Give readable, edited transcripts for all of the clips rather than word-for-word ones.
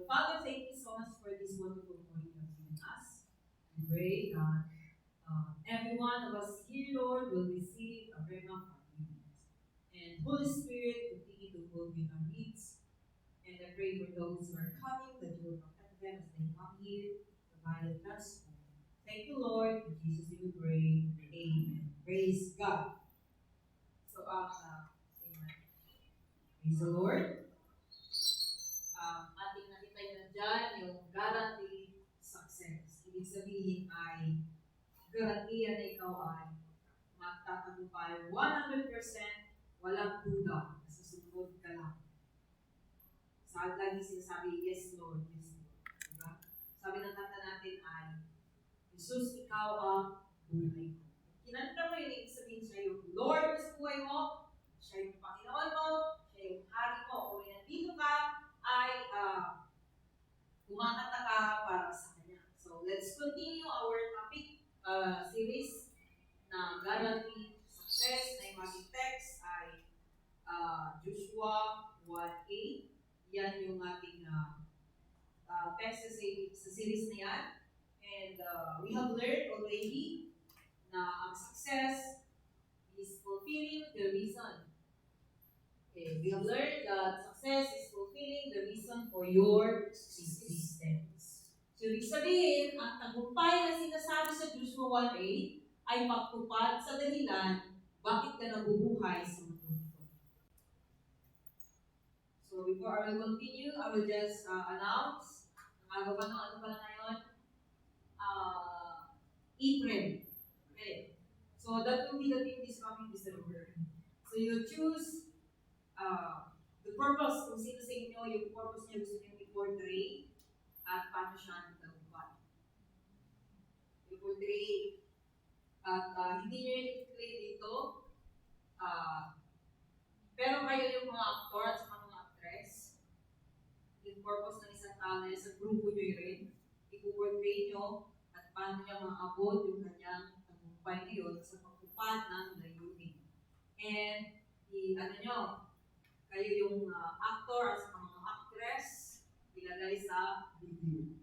Father, thank you so much for this wonderful morning you have given us. We pray that every one of us here, Lord, will receive a rhema from you. And Holy Spirit, continue to work in our needs. And I pray for those who are coming, that you will protect them as they come here, provide a transform. Thank you, Lord. In Jesus' name we pray. Amen. Praise God. So, amen. Praise the Lord. Ating nakita yun dyan, yung guaranteed success. Ibig sabihin ay garantiya na ikaw ay magtatagumpay 100%, walang duda, nasusunod ka lang. Sabi lagi sinasabi, yes Lord, yes Lord. Diba? Sabi ng kanta natin ay, Jesus, ikaw ang buhay ko. Kinanta mo yun, ibig sabihin siya yung Lord sa buhay mo, siya yung Panginoon mo, siya yung Hari mo. Kung nandito ka, ay kumakanta ka para sa Kanya. So, let's continue our topic series na guaranteed success na yung ating text ay Joshua 1:8. Yan yung ating text sa series na yan. And we have learned already na ang success is fulfilling the reason. Okay, we have learned that success is fulfilling the reason for your existence. So, ibig sabihin, ang tagumpay na sinasabi sa Joshua 1:8 ay pagtupad sa dahilan bakit ka nabubuhay sa mundo. So, before I will continue, I will just announce, ano pa na ngayon? April. Okay. So, that will be the theme this coming December. So, you choose the purpose, kung sino sa inyo, yung purpose niya gusto niyo i-portray at paano siya nagtagumpay. I-portray at hindi niyo yung i-play dito, pero kayo yung mga actor at mga actress, yung purpose ng isang tao na sa grupo niyo rin, i-portray niyo at paano niya maabot yung kanyang tagumpay ngayon sa pagtupad ng layunin. And, ano nyo, kayo yung actor at mga actress, ilagay sa video.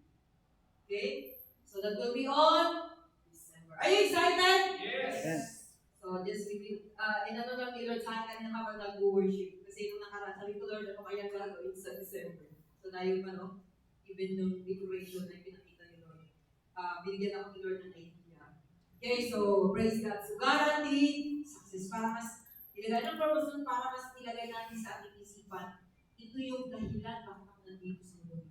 Okay? So that will be on December. Are you excited? Yes. So just review. Inano lang ni Lord sa akin na habang nag-worship. Kasi nung nakaraan, sabi ko, Lord, ano kaya gagawin sa December? So tayo pa, no? Even yung decoration na pinakita ni Lord. Binigyan ako ni Lord ng idea. Okay, so praise God. So guaranteed success. Para mas ilagay ng purpose nun para mas ilagay natin sa ating isipan. Ito yung dahilan bakit ako nandito sa mundo.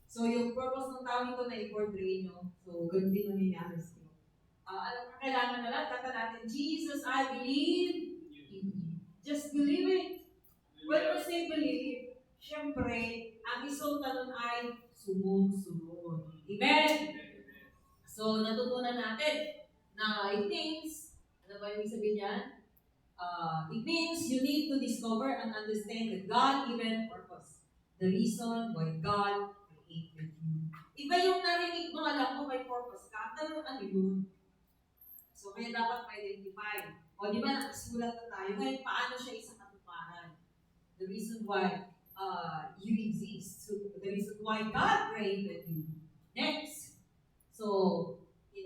So yung purpose ng tao ito na i-portray nyo. So ganun din nangyayari sa iyo. Alam mo, kailangan na lang, kata natin, Jesus, I believe in you. Just believe it. When we say believe, syempre, ang resulta nun ay sumunod. Amen? So natutunan natin na it means, ano ba yung sabihin yan? It means you need to discover and understand the God-given purpose. The reason why God created you. Iba yung narinig mo, alam mo may purpose ka. Pero ano yun? So, kaya dapat ma-identify. O, di ba, nakasulat na tayo. Ngayon, paano siya isang katuparan? The reason why you exist. So, the reason why God created you. Next. So, in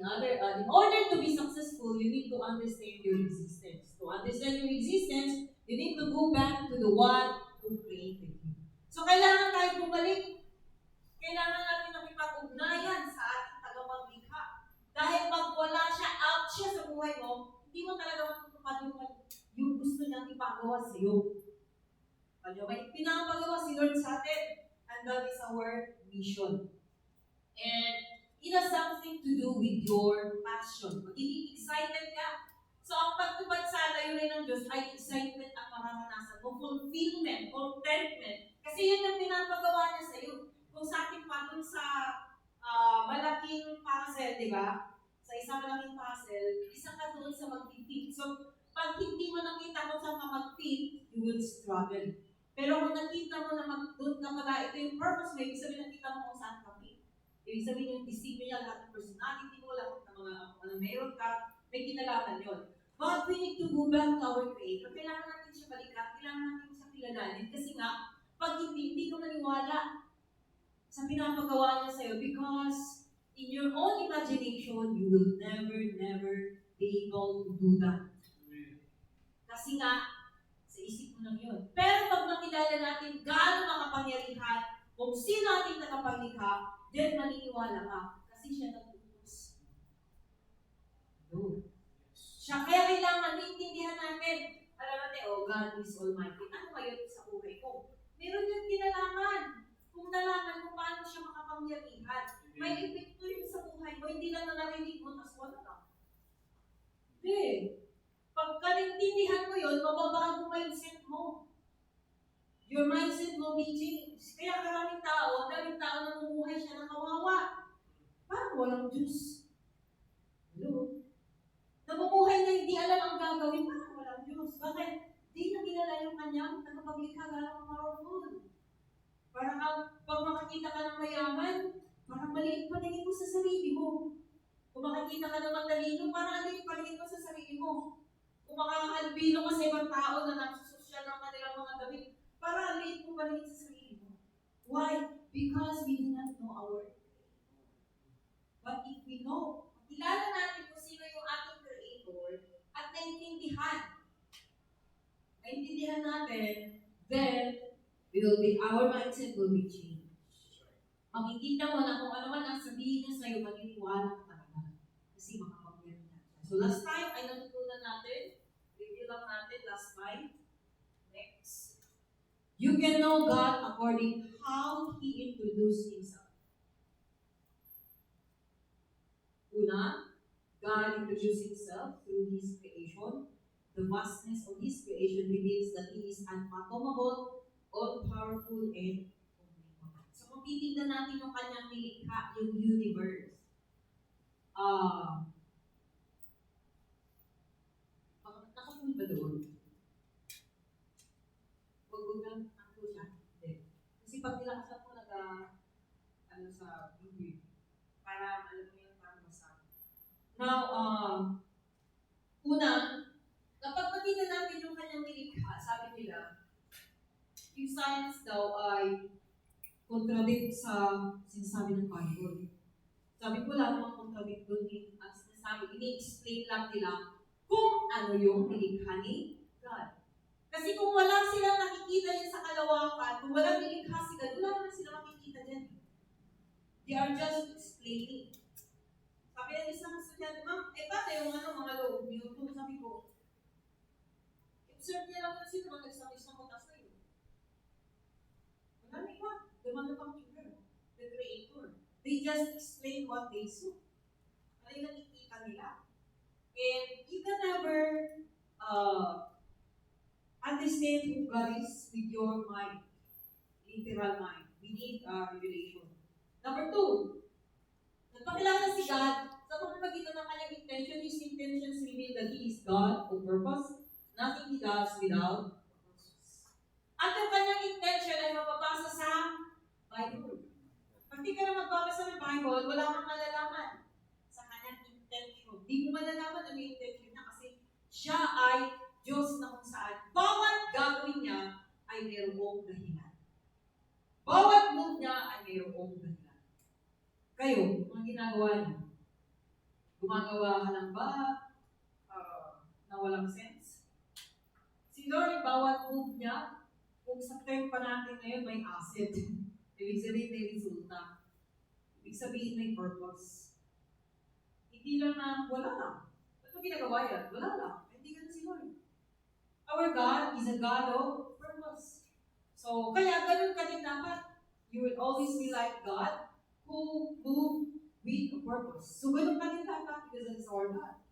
order to be successful, you need to understand your existence. To understand your existence, you need to go back to the one who created you. So, kailangan tayo bumalik. Kailangan natin makipag-ugnayan sa ating tagapaglikha. Dahil pag wala siya, out siya sa buhay mo, hindi mo talaga matutupad yung gusto niyang ipagawa sa iyo. May pinapagawa si Lord sa atin, and that is our mission. And it has something to do with your passion. Magiging excited ka. So, ang pagtupad sa layunin ng Diyos ay excitement ang mararanasan mo, fulfillment, contentment. Kasi yun ang pinapagawa niya sa iyo. Kung sa ating pagod sa malaking puzzle, di ba? Sa isang malaking puzzle, isa ka doon sa mag-fit. So, pag hindi mo nakita kung saan ka mag-fit, you will struggle. Pero kung nakita mo na doon ka pala, ito yung purpose mo, ibig sabihin nakita mo kung saan ka fit. Ibig sabihin yung disiplina niya, lahat ng personality mo, lahat ng mga meron ka, may kinalaman yun. But we need to go back to our Creator. Kailangan natin siya balikan, kailangan natin siya kilalanin. Kasi nga, pag hindi ka maniwala sa pinapagawa niya sa'yo because in your own imagination, you will never be able to do that. Kasi nga, sa isip mo lang yun. Pero pag makilala natin gaano makapangyarihan, kung sino ating nakapaglikha, then maniniwala ka. Kasi siya nag-utos. Siya, kaya kailangan maintindihan natin. Alam natin, oh, God is Almighty. Ano ngayon sa buhay ko? Meron yung kinalaman. Kung nalaman kung paano siya makapangyarihan, may epekto yun sa buhay mo. Hindi lang na narinig mo, tapos wala ka. Hindi. Pagka naintindihan mo yun, mababago mindset mo. Your mindset will be changed. Kaya daming tao namumuhay siya ng kawawa. Parang walang Diyos. Hello? Namumuhay na hindi alam ang gagawin, parang walang Diyos. Bakit? Di na kilala yung kanyang tagapaglikha galang powerful. Parang pag makakita ka ng mayaman, parang maliit paningin mo sa sarili mo. Kung makakita ka ng matalino, parang maliit paningin mo sa sarili mo. Kung makakahalbilo ka sa ibang tao na nagsusosyal ng kanilang mga damit, parang maliit mo paningin sa sarili mo. Why? Because we do not know our Creator. But if we know, kilala natin kung sino yung ating Creator at naintindihan natin, then our mindset will be changed. Makikita mo na kung ano man ang sabihin niya sa'yo, maniniwala ka talaga. Kasi makapagyan niya. So last time ay natutunan natin, review lang natin last time. Next. You can know God according how He introduced Himself. Una, God introduced Himself through His creation. The vastness of His creation reveals that He is unfathomable, all-powerful, and omnipotent. So kung titignan natin yung kanyang nilikha, yung universe, nakapunta ba doon? Huwag lang ako siya. Kasi pag nilakasan ko sa video, para alam mo yung parang masabi. Now, una, kapag makita natin yung kanyang nilikha, sabi nila, yung science daw ay contradict sa sinasabi ng Bible. Sabi ko lang mga contradict doon ang sinasabi, ini-explain lang nila kung ano yung nilikha ni God. Kasi kung wala silang nakikita yan sa kalawakan, kung walang nilikha si God, wala naman sila makikita dyan. They are just explaining. Sabi ng isang estudyante, ma'am, paano yung mga loob niyo? Sabi ko, observe niya lang sino mga nagsamis ng butas na yun. Wala na iba. The manufacturer, the creator. They just explain what they saw. Ano yung nakikita nila. And you can never understand who God is with your mind, literal mind. We need revelation. Number 2, nagpakilala si God sa pamamagitan ng kanyang intention. His intentions reveal that He is God on purpose. Nothing He does without purpose. At yung kanyang intention ay mapapasa sa Bible. Pag di ka na magbabasa ng Bible, wala kang malalaman sa kanyang intention. Di mo malalaman ang intention niya kasi siya ay Diyos na kung saan bawat gagawin niya ay mayroong dahilan. Bawat move niya ay mayroong dahilan. Kayo, ang ginagawa niyo, gumagawa ka lang ba na walang sense? Si Lord, bawat move niya, kung sa term pa natin ngayon, may asset. Ibig sabihin may resulta. Ibig sabihin may purpose. Hindi lang na wala lang. Ba't mo ginagawa yan? Wala lang. Hindi ganun si Lord. Our God is a God of purpose. So, kaya ganun ka din dapat. You will always be like God who move with a purpose. So, ganun ka din dapat because that's our God.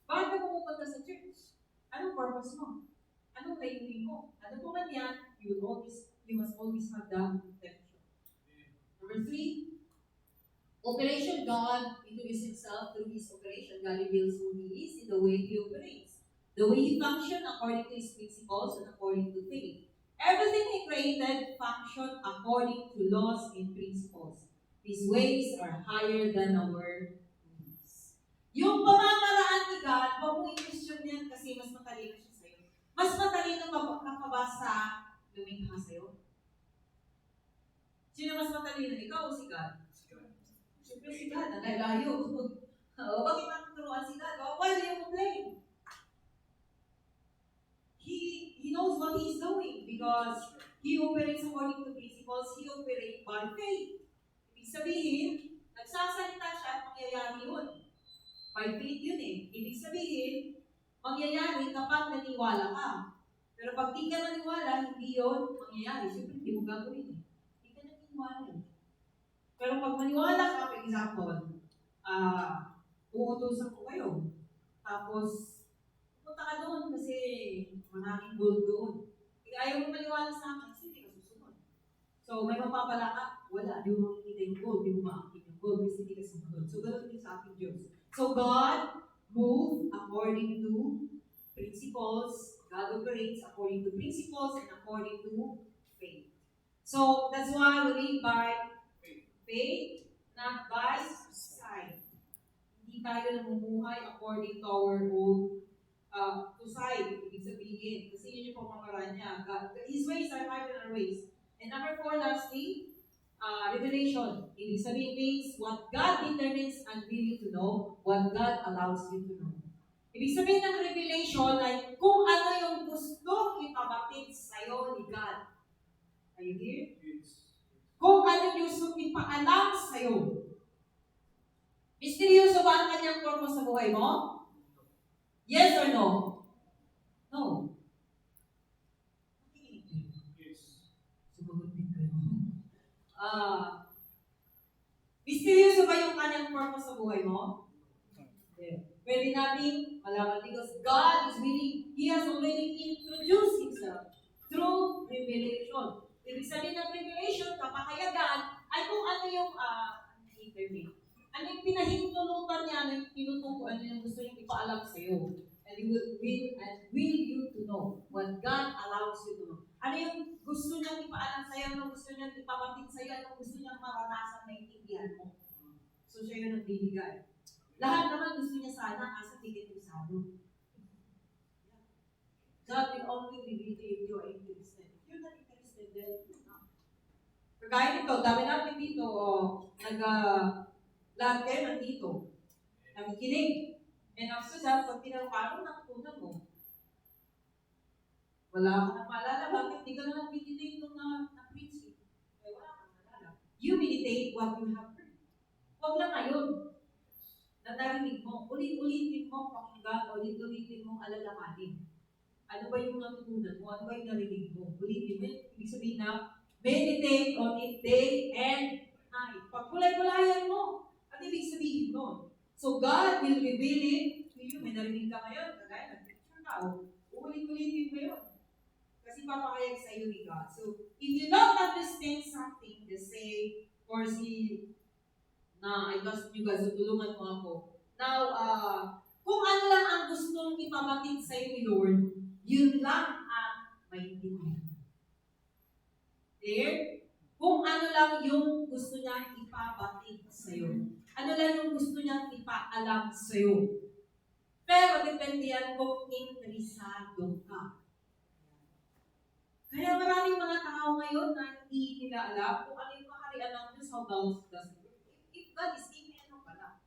Bakit ka pumupunta sa church? Anong purpose mo? Anong layunin mo? Ano po man yan, you must always have that intention. Number 3, operation. God introduces Himself through His operation. God reveals who He is in the way He operates. The way He functions according to His principles and according to faith. Everything He created functioned according to laws and principles. His ways are higher than our ways. Yung pamamaraan ni God, huwag mo i-question yan kasi mas matalino siya sa'yo. Mas matalino ka pa ba sa lumikha sa'yo? Sino mas matalino? Ikaw o si God? Siyempre si God, nalalayo. Bakit natuturuan si God? Why do you complain? He knows what he's doing because he operates according to principles. He operates by faith. Ibig sabihin, nagsasalita siya at mangyayari yun. By faith yun eh. Ibig sabihin, mangyayari kapag naniwala ka. Pero pag di ka naniwala, hindi yun mangyayari. Siyempre, hindi mo gagawin eh. Hindi ka naniwala eh. Pero pag maniwala ka, for example, uutusan ko kayo. Tapos, punta ka doon kasi maraming gold doon. Kaya ayaw mo maniwala sa akin kasi hindi ka susunod. So, may mapapala ka, wala. Di mo makikita yung gold, di mo makikita yung gold kasi hindi ka sumunod. So, ganoon din sa ating Diyos. So, God moves according to principles. God operates according to principles and according to faith. So, that's why we live by faith, not by sight. Hindi tayo namumuhay according to our own to sight, ibig sabihin. Kasi yun yung pamamaraan niya. His ways are higher than our ways. And number 4, lastly, revelation. Ibig sabihin means what God determines and will you to know, what God allows you to know. Ibig sabihin ng revelation ay kung ano yung gusto ipabatid sa'yo ni God. Are you here? Yes. Kung ano yung gusto ipaalam sa'yo. Misteryoso ba ang kanyang purpose sa buhay mo? Yes or no? No. Yes. Sumagot din kayo. Misteryoso ba yung kanyang purpose sa buhay mo? Yeah. Pwede natin malaman because God is willing, He has already introduced Himself through revelation. Ibig sabihin ng revelation, kapahayagan, ay kung ano yung interview. Ano yung pinahintulutan niya, ano yung tinutukuan niya, gusto niyang ipaalam sa iyo. And He will you to know what God allows you to know. Ano yung gusto niyang ipaalam sa iyo, ano gusto niyang ipabatid sa iyo, ano gusto niyang maranasan na intindihan mo. So siya yung nagbibigay. Lahat naman gusto niya sana asa tigit usado. God will only reveal to you if you are interested. If you're not interested, then you're not. Kagaya nito, dami natin dito, lahat kayo nandito. Nakikinig. And after that, pag tinanong ka, anong natutunan mo? Wala ka nang maalala. Bakit? Hindi ka na nag-meditate nung na-preach. Kaya wala ka nang maalala. You meditate what you have heard. Huwag lang ngayon. Na narinig mo. Ulit-ulitin mo pakinggan. Ulit-ulitin mo alalahanin. Ano ba yung natutunan mo? Ano ba yung narinig mo? Ulitin mo. Ibig sabihin na, meditate on it day and night. Pagkulay-kulayan mo. Ano ibig sabihin mo? So God will reveal it to you. May narinig ka ngayon. Kagaya, nag-picture ka. Ulit-ulitin mo yun. Kasi papakayag sa iyo ni God. So, if you don't understand something, just say, or see, na I trust you guys, tulungan mo ako. Now, kung ano lang ang gusto ipabatid sa iyo ni Lord, yun lang ang maintindihan. Clear? Kung ano lang yung gusto niya ipabatid sa iyo. Ano lang yung gusto niyang ipaalam sa'yo. Pero depende yan kung interesado ka. Kaya maraming mga tao ngayon na hindi nila alam kung ano yung kaharian ng Diyos, how God does it. If God is in, ano pala?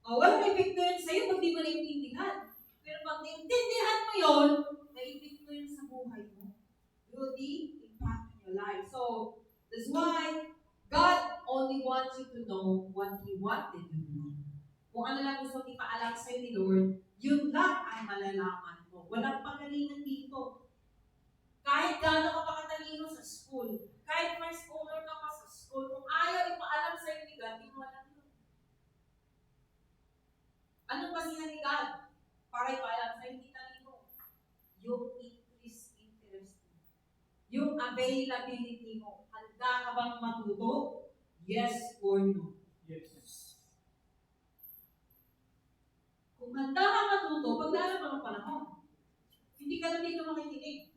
Walang epekto yun sa'yo pag di mo naiintindihan. Pero pag naiintindihan mo yun, na-epekto yun sa buhay mo. It will be impact in your life. So, that's why God only wants you to know what He wanted you to know. Kung ano lang gusto ipaalam sa'yo ni Lord, yun lang ang malalaman mo. Walang pagalingan dito. Kahit gano'n ka pa katalino sa school, kahit first schooler ka pa sa school, kung ayaw ipaalam sa'yo ni God, hindi mo alam yun. Anong basihan ni God para ipaalam sa'yo ni talino? Yung interest mo. Yung availability mo. Handa ka bang matuto? Yes or no? Yes. Kung handa ka matuto, pagdala mo ng panahon. Hindi ka na dito makikinig.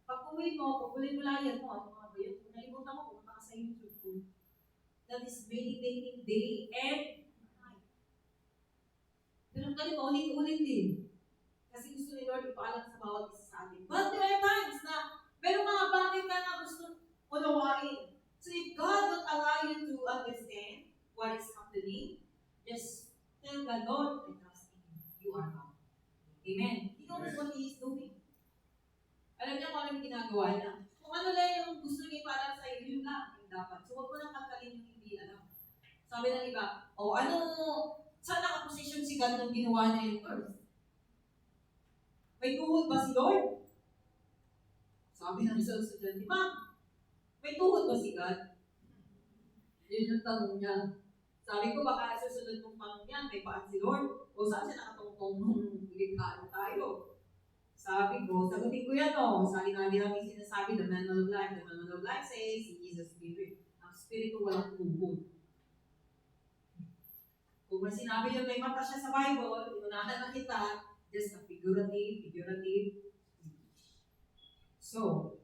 Pag uwi mo, pag ulit-ulayan mo, ano nga ba yun? Kung nalimutan mo, pumunta ka sa YouTube ko. That is meditating day and night. Pero ganito, ulit-ulit din. Kasi gusto ni Lord ipaalam sa bawat isa sa atin. But there are times na merong mga bagay ka na gusto unawain. So if God Lord, I trust in you. You are God. Amen. He knows what He is doing. Alam niya kung anong ginagawa niya. Kung ano lang yung gusto niya para sa iyo, yun lang yung dapat. So, huwag mo nang kakalin yung hindi alam. Sabi ng iba, saan nakaposisyon si God nung ginawa niya yung earth? May tuhod ba si Lord? Sabi ng isang estudyante, Ma'am, may tuhod ba si God? Yun yung tanong niya. Sabi ko, baka susunod mong tanong yan, may paan si Lord? O saan siya nakatungtong nung likhaan tayo? Sabi ko, sagutin ko yan Sabi namin sinasabi, the manual of life. The manual of life says, He is a spirit. Ang spirito walang tuhod. Kung may sinabi yun, may mata siya sa Bible, inunahan na kita, just a figurative. So,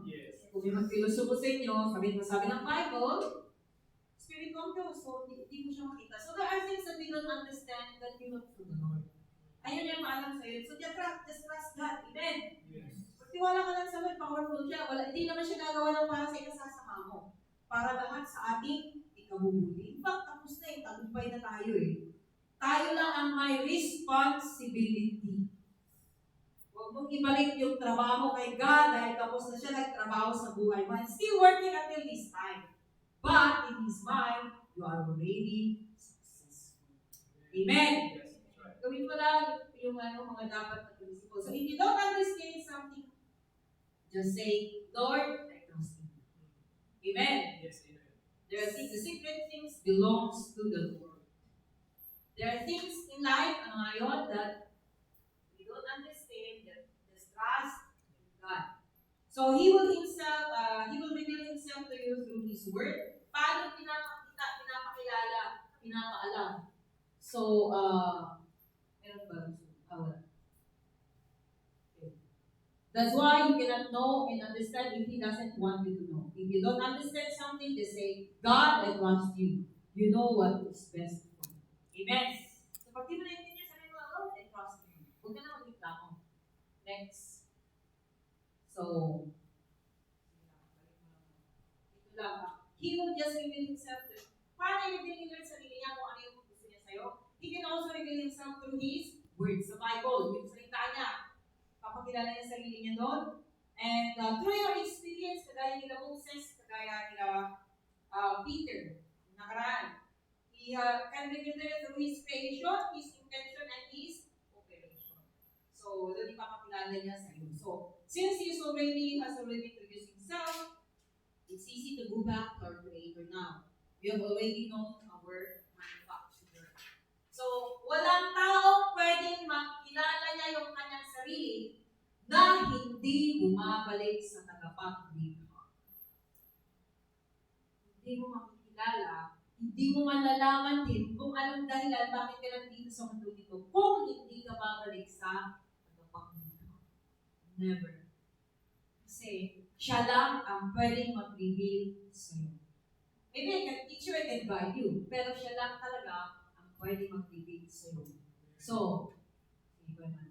yes. Kung may magpilosopo sa inyo, sabi ng Bible, Spirit of God, so hindi mo siya makita. So there are things that we don't understand that you know from the Lord. Ayun yung maalam sa'yo. So just trust God. Amen? Yes. Pagtiwala ka lang sa Lord, powerful siya. Hindi naman siya gagawa ng para sa ikasasama mo. Para lahat sa ating ikabubuti. In fact, tapos na tagumpay na tayo Tayo lang ang may responsibility. Huwag mong ibalik yung trabaho kay God dahil tapos na siya nagtrabaho sa buhay mo. And still working until this time. But in His mind, you are already successful. Amen? Yes, right. Gawin mo lang yung mga dapat na principles. So if you don't understand something, just say, Lord, I trust you. Amen? Yes, amen. There are things, the secret things belongs to the Lord. There are things in life, that we don't understand, that just trust in God. So He will reveal Himself to you through His Word. Paano pinapakilala, pinapaalam. So, meron ba? Wala. Okay. That's why you cannot know and understand if He doesn't want you to know. If you don't understand something, just say, God, I trust you. You know what is best for me. Amen. So, pag di mo naintindihan, sabi mo, Lord, I trust you. Huwag ka na mag-reklamo. Next. So, ito lang. He will just reveal Himself to you. Paano i-reveal Himself sa sarili niya kung ano yung gusto niya sa'yo? He can also reveal Himself through His words, sa Bible, yung salita niya. Papakilala niya sarili niya doon. And through your experience, kagaya nila Moses, kagaya nila Peter, nakaraan, He can reveal it through His creation, His intention, and His operation. So, doon ipapakilala niya sa iyo. So, since He has already introduced Himself, it's easy to go back to our Creator now. We have already known our manufacturer. So, walang taong pwedeng makilala niya yung kanyang sarili na hindi bumabalik sa tagapaglikha. Hindi mo makikilala, hindi mo malalaman din kung anong dahilan bakit ka nandito sa mundo nito kung hindi ka babalik sa tagapaglikha. Never. Kasi, siya lang ang pwedeng mag-reveal sa'yo. Maybe I can teach you, I can guide you, pero siya lang talaga ang pwedeng mag-reveal sa'yo. So, iba na.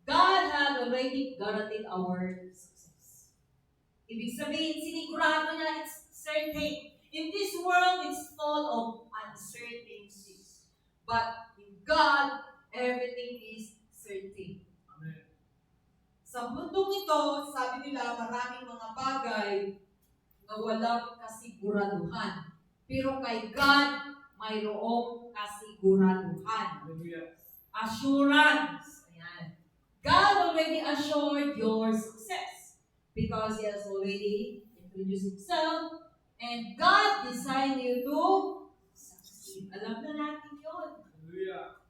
God had already guaranteed our success. Ibig sabihin, sinigurado niya, it's certain. In this world, it's full of uncertainties. But in God, everything is certain. Amen. Sa mundong ito, sabi nila, maraming mga bagay na walang kasiguraduhan. Pero kay God, mayroong kasiguraduhan. Assurance. Ayan. God already assured your success because He has already introduced Himself and God designed you to succeed. Alam na natin yun. Hallelujah.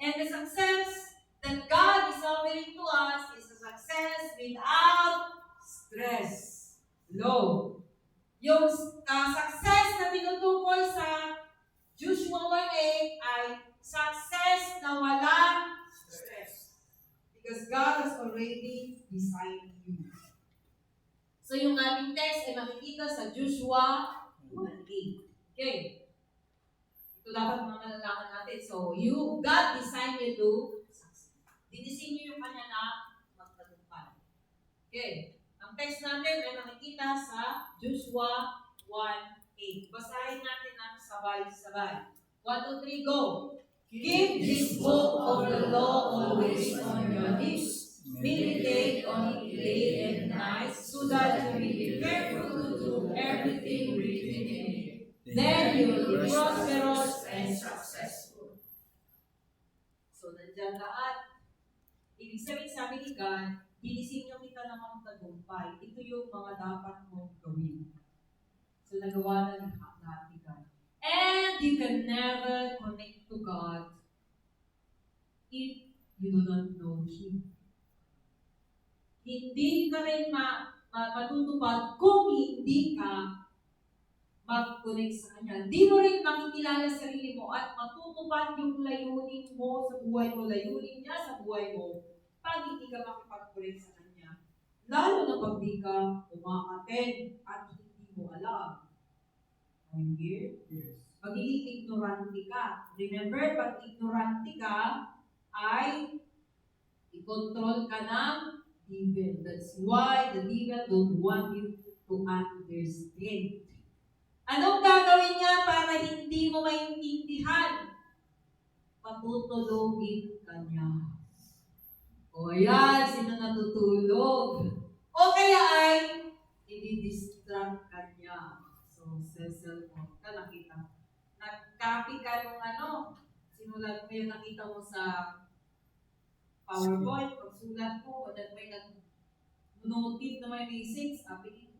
And the success that God is offering to us is a success without stress. No. Yung success na tinutukoy sa Joshua 1:8 ay success na walang stress. Because God has already designed you. So yung ating text ay makikita sa Joshua 1:8. Okay. Ito dapat mga malalaman natin. So, God designed you to succeed. Dinisin niyo yung kanya na magtagumpay. Okay. Ang text natin ay makikita sa Joshua 1:8. Basahin natin ang sabay-sabay. 1, 2, 3, go! Keep this book of the law always on your lips. Meditate on it day and night, so that you may be careful to do everything written in it. Then you will be prosperous and successful. So, nandiyan lahat. Ibig sabihin, sabi ni God, dinisinyo kita ng magtagumpay. Ito yung mga dapat mong gawin. So, nagawa na lahat ni God. And you can never connect to God if you do not know Him. Hindi ka rin matutupad kung hindi ka mag-connect sa Kanya. Hindi mo rin makikilala sa sarili mo at matutupad yung layunin mo sa buhay mo, layunin niya sa buhay mo pag hindi ka makipag-connect sa Kanya. Lalo na pag di ka umaattend at hindi mo alam. Are you here? Yes. Magiging ignorante ka. Remember, pag ignorante ka, ay i-control ka ng devil. That's why the devil don't want you to understand. Anong gagawin niya para hindi mo maintindihan? Patutulogin ka niya. O ayan, sino natutulog? O kaya ay i-distract ka niya. So, cellphone ka, nakita. Nag-copy ka nung sinulat mo yung nakita mo sa PowerPoint, pagsulat mo, o that may nag-notif na may message, sabi mo,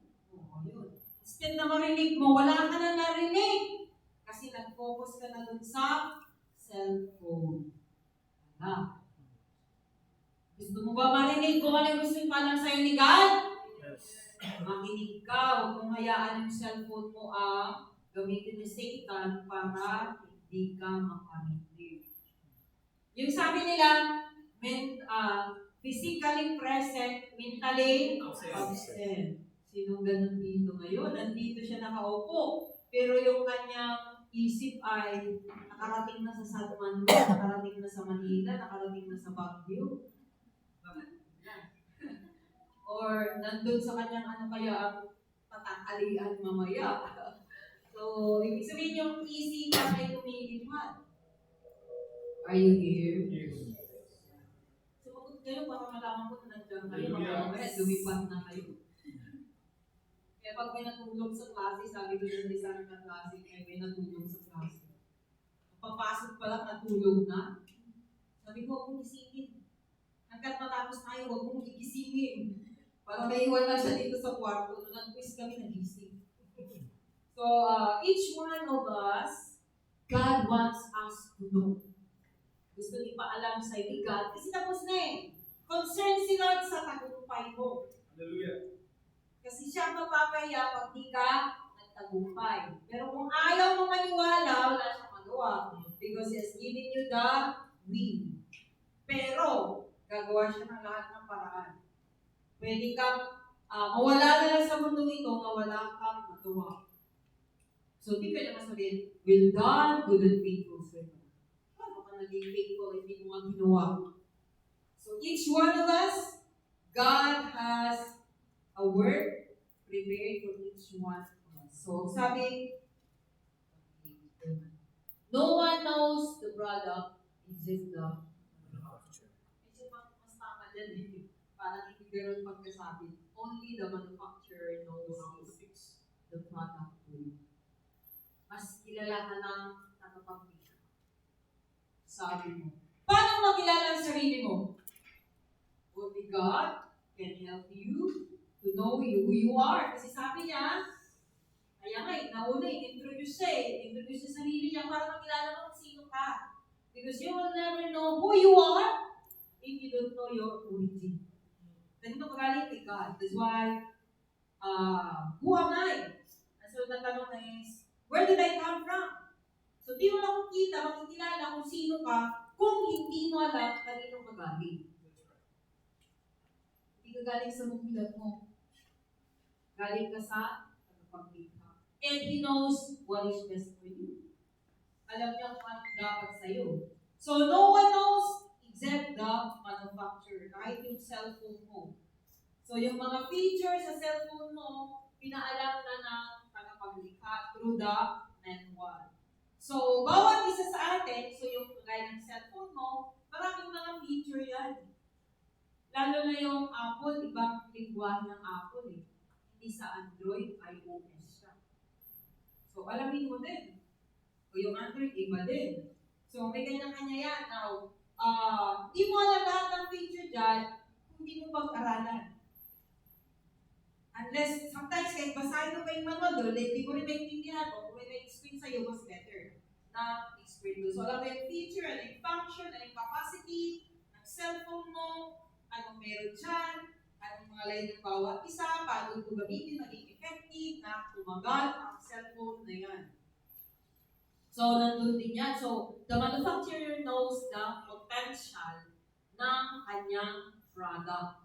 yun. Instead na marinig mo, wala ka na narinig. Kasi nag-focus ka na dun sa cellphone. Gusto mo ba marinig kung ano gusto pa lang sa'yo ni God? Yes. Makinig ka, huwag mong hayaan yung cellphone mo gamitin ni Satan para hindi ka makarinig. Yung sabi nila, physically present, mentally absent. Sino ganun dito ngayon? Nandito siya nakaupo. Pero yung kanyang isip ay nakarating na sa San Manuel, nakarating na sa Manila, nakarating na sa Baguio. Or nandun sa kanyang ang tatakalian mamaya. So, ibig sabihin yung isipan ay lumilipad. Are you here? Yes. Sumagot kayo para malaman ko na nandiyan kayo. Mamaya, lumipad na kayo. Kaya pag may natulog sa klase, sabi ko yung isang klase, kaya may natulog sa klase. Papasok pa lang, natulog na. Sabi ko, huwag mong isingin. Hanggat matapos tayo, huwag mong ikisingin. Para may iwan na siya dito sa kwarto. Nung nag-quiz kami, nagising. So, each one of us, God wants us to know. Gusto ipaalam sa iyo, God, kasi tapos na eh. Concerned si Lord sa tagumpay mo. Hallelujah. Kasi siya mapapaya pag di ka nagtagumpay. Pero kung ayaw mo maniwala, wala siyang magawa. Because He has given you the will. Pero, gagawa siya ng lahat ng paraan. Pwede kang mawala na lang sa mundo ito na wala kang magawa. So, di pwede masabihin, will done, good and faithful servant. Paano ka naging faithful, hindi mo nga ginawa? So, each one of us, God has a word prepared for each one of us. So, sabi, no one knows the product except the manufacturer. Medyo mas tama dyan eh. Parang hindi ganun pagkasabi. Only the manufacturer knows the product to you. Mas kilala ka ng nakapagpika. Sabi mo. Paano makilala ang sarili mo? Only God can help you to know who you are. Kasi sabi niya, kaya nga, nauna introduce Introduce sa sarili niya para makilala mo kung sino ka. Because you will never know who you are if you don't know your origin. Ganito kagaling kay God. That's why, who am I? So, the tanong na is, where did I come from? So, di mo makikilala kung sino ka kung hindi mo alam kanino ka galing. Hindi ka galing sa magulang mo. Galing ka sa tagapaglikha. And He knows what is best for you. Alam niya kung ano dapat sa'yo. So, no one knows except the manufacturer. Kahit yung cellphone mo. So, yung mga features sa cellphone mo, pinaalam na ng tagapaglikha through the manual. So, bawat isa sa atin, so yung kagaya ng cellphone mo, maraming mga feature yan. Lalo na yung Apple, ibang lingwahe ng Apple eh. Hindi sa Android, iOS siya. So, alamin mo din. O yung Android, iba din. So, may kanya-kanya yan. Now, di mo alam lahat ng feature dyan kung di mo pag-aralan. Unless, sometimes kahit basahin mo pa yung manual doon, di mo rin maintindihan o kung may na-explain sa'yo, mas better na explain doon. So, alam mo yung feature, ano yung function, ano yung capacity ng cellphone mo, anong meron dyan, anong mga line ng bawat isa, paano ito gamitin, maging effective, na tumagal ang cellphone na yan. So, nandun din yan. So, the manufacturer knows the potential ng kanyang product.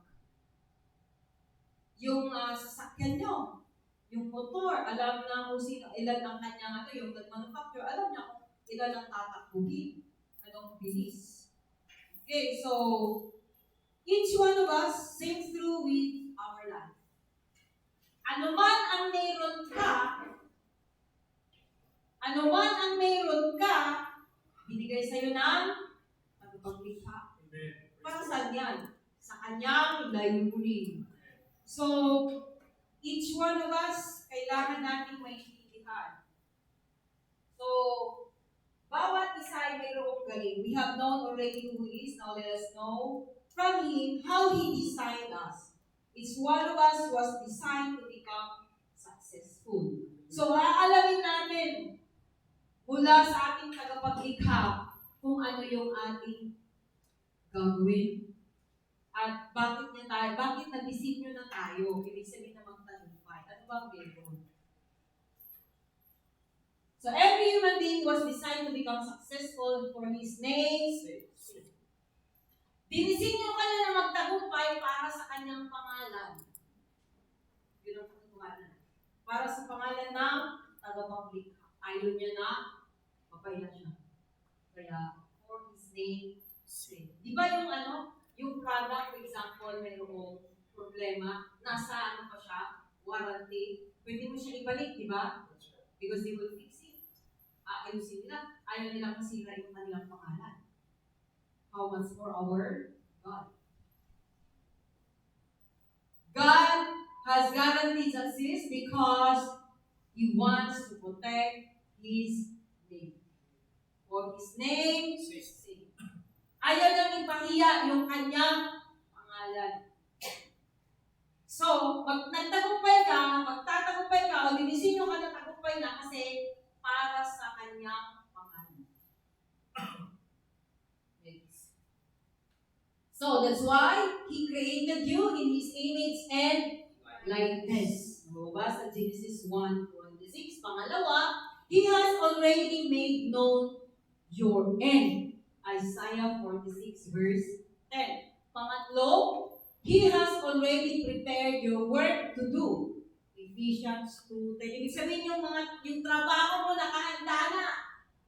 Yung sasakyan nyo, yung motor, alam na kung sino, ilan ang kanyang yung manufacturer, alam niya kung ilan ang tatakbuhin, anong bilis. Okay, so, each one of us think through with our life. Ano man ang meron ka, binigay sa'yo ng pagpaplikha. Para saan yan? Sa kanyang layunin. So, each one of us, kailangan natin maintindihan. So, bawat isa ay mayroong galing. We have known already who He is. Now let us know from Him how He designed us. Each one of us was designed to become successful. So, aalamin natin mula sa ating tagapaglikha kung ano yung ating gagawin. At bakit na-disenyo na tayo? Ibig sabihin na magtagumpay. Ano ba ang meron? So, every human being was designed to become successful for His name's sake. Dinisenyo ka na magtagumpay para sa kanyang pangalan. Yun ang katotohanan. Para sa pangalan ng tagapaglikha. Ayaw niya na mapay na siya. Kaya, for His name's sake. Di ba yung product, for example, mayroong problema, nasa pa siya, warranty, pwede mo siya ibalik, di ba? Because they will fix it. Ayusin nila. Ayaw nilang masira yung kanilang pangalan. How much more our God? God has guaranteed success because He wants to protect His name. For His name's sake. Ayaw nang ipahiya yung kanyang pangalan. So, magtatagumpay ka, o dinisenyo ka na tagumpay na kasi para sa kanyang pangalan. So, that's why He created you in His image and likeness. Lumabas sa Genesis 1:26. Pangalawa, He has already made known your end. Isaiah 46 verse 10. Pangatlo, He has already prepared your work to do. Ephesians 2:10. Ibig sabihin yung trabaho mo nakahanda na.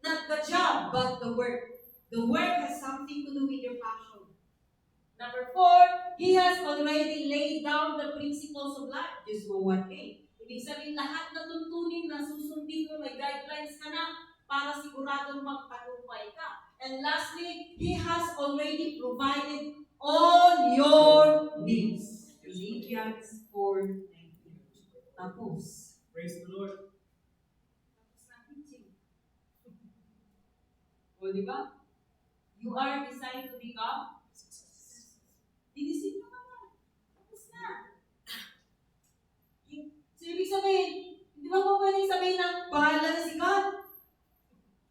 Not the job, but the work. The work has something to do with your passion. Number 4, He has already laid down the principles of life. Just go 1:8. Ibig sabihin lahat na tuntunin na susundin mo, may guidelines ka na para siguradong magtagumpay ka. And lastly, He has already provided all your needs. Philippians 4:19. Tapos. Praise the Lord. Tapos na teaching. O, di ba? You are designed to become successful. Dinisin mo naman. Tapos na. So, ibig sabihin, hindi ba po pwedeng sabihin na bahala na si God?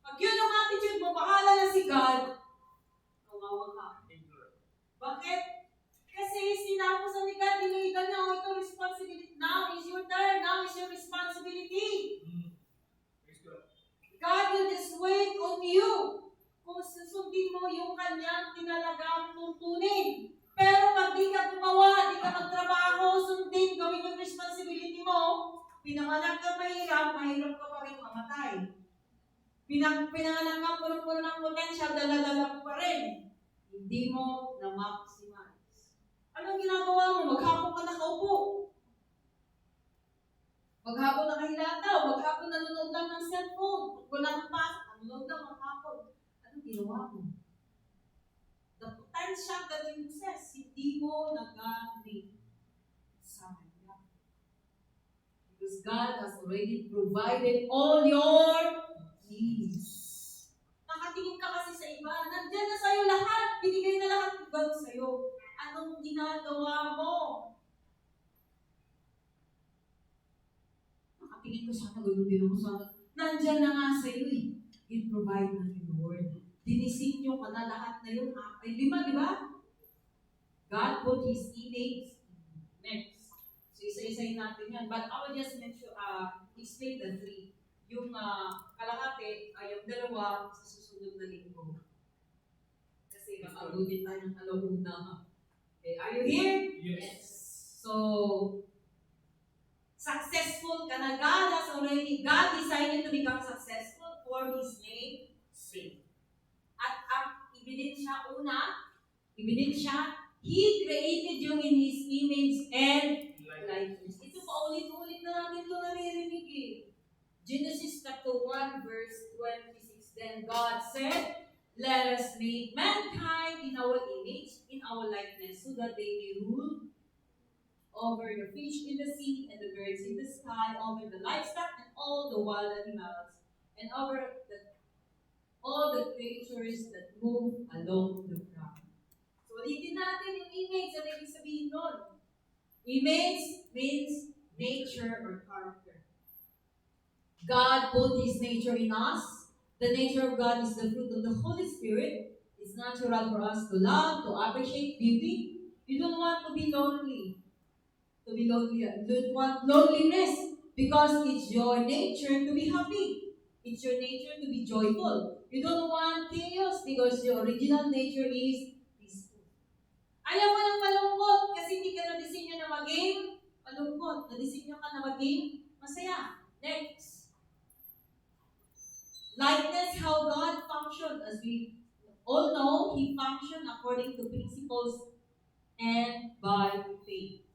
Pag yun yung attitude mo, bahala na si God, kawawa ka. Bakit? Kasi sinapusan ni God, dinigan na ito responsibility. Now is your turn. Now is your responsibility. God will just wait on you kung susundin mo yung kanyang tinalagang tuntunin. Pero pag di ka gumawa, di ka magtrabaho, sundin, gawin yung responsibility mo, pinanganak ka mahirap ka pa rin mamatay. Pinanganak ka puno-puno ng potential, dala-dala mo pa rin. Hindi mo na-maximize. Anong ginagawa mo? Maghapon ka nakaupo. Maghapon nakahilataw. Maghapon nanonood lang ng cellphone. Wala kang pasok. Tulog na maghapon. Anong ginawa mo? The potential that you possess, hindi mo nagamit sa Kanya. Because God has already provided all your needs. Nakatingin ka kasi sa iba, nandyan na sa'yo lahat, binigay na lahat ng God sa'yo. Anong ginagawa mo? Nakatingin ko sana, gano'n din ako sana. Nandyan na nga sa'yo eh. I-provide na yung Lord. Dinisinyo ka na lahat na yun. Ay, 5, di ba? God put His image. Next. So, isa-isayin natin yan. But I will just mention, explain the 3. Yung kalahati, yung 2 sa susunod na linggo. Kasi makagutin tayo ng alauna. Okay, are you here? Yes. So, successful ka na. God has already, God decided to become successful for His name sake. At ibinin siya He created you in His image and likeness. Ito pa ulit-ulit na natin ito naririnig eh. Genesis chapter 1 verse 26. Then God said, let us make mankind in our image, in our likeness, so that they may rule over the fish in the sea and the birds in the sky, over the livestock and all the wild animals, and over all the creatures that move along the ground. So, ulitin natin yung image. Ano ibig sabihin nun? Image means nature or character. God put His nature in us. The nature of God is the fruit of the Holy Spirit. It's natural for us to love, to appreciate beauty. You don't want to be lonely. You don't want loneliness because it's your nature to be happy. It's your nature to be joyful. You don't want chaos because your original nature is peaceful. Ayaw mo ng malungkot kasi hindi ka na-design na maging malungkot. Na-design ka na maging masaya. Next. Likeness, how God functioned. As we all know, He functioned according to principles and by faith.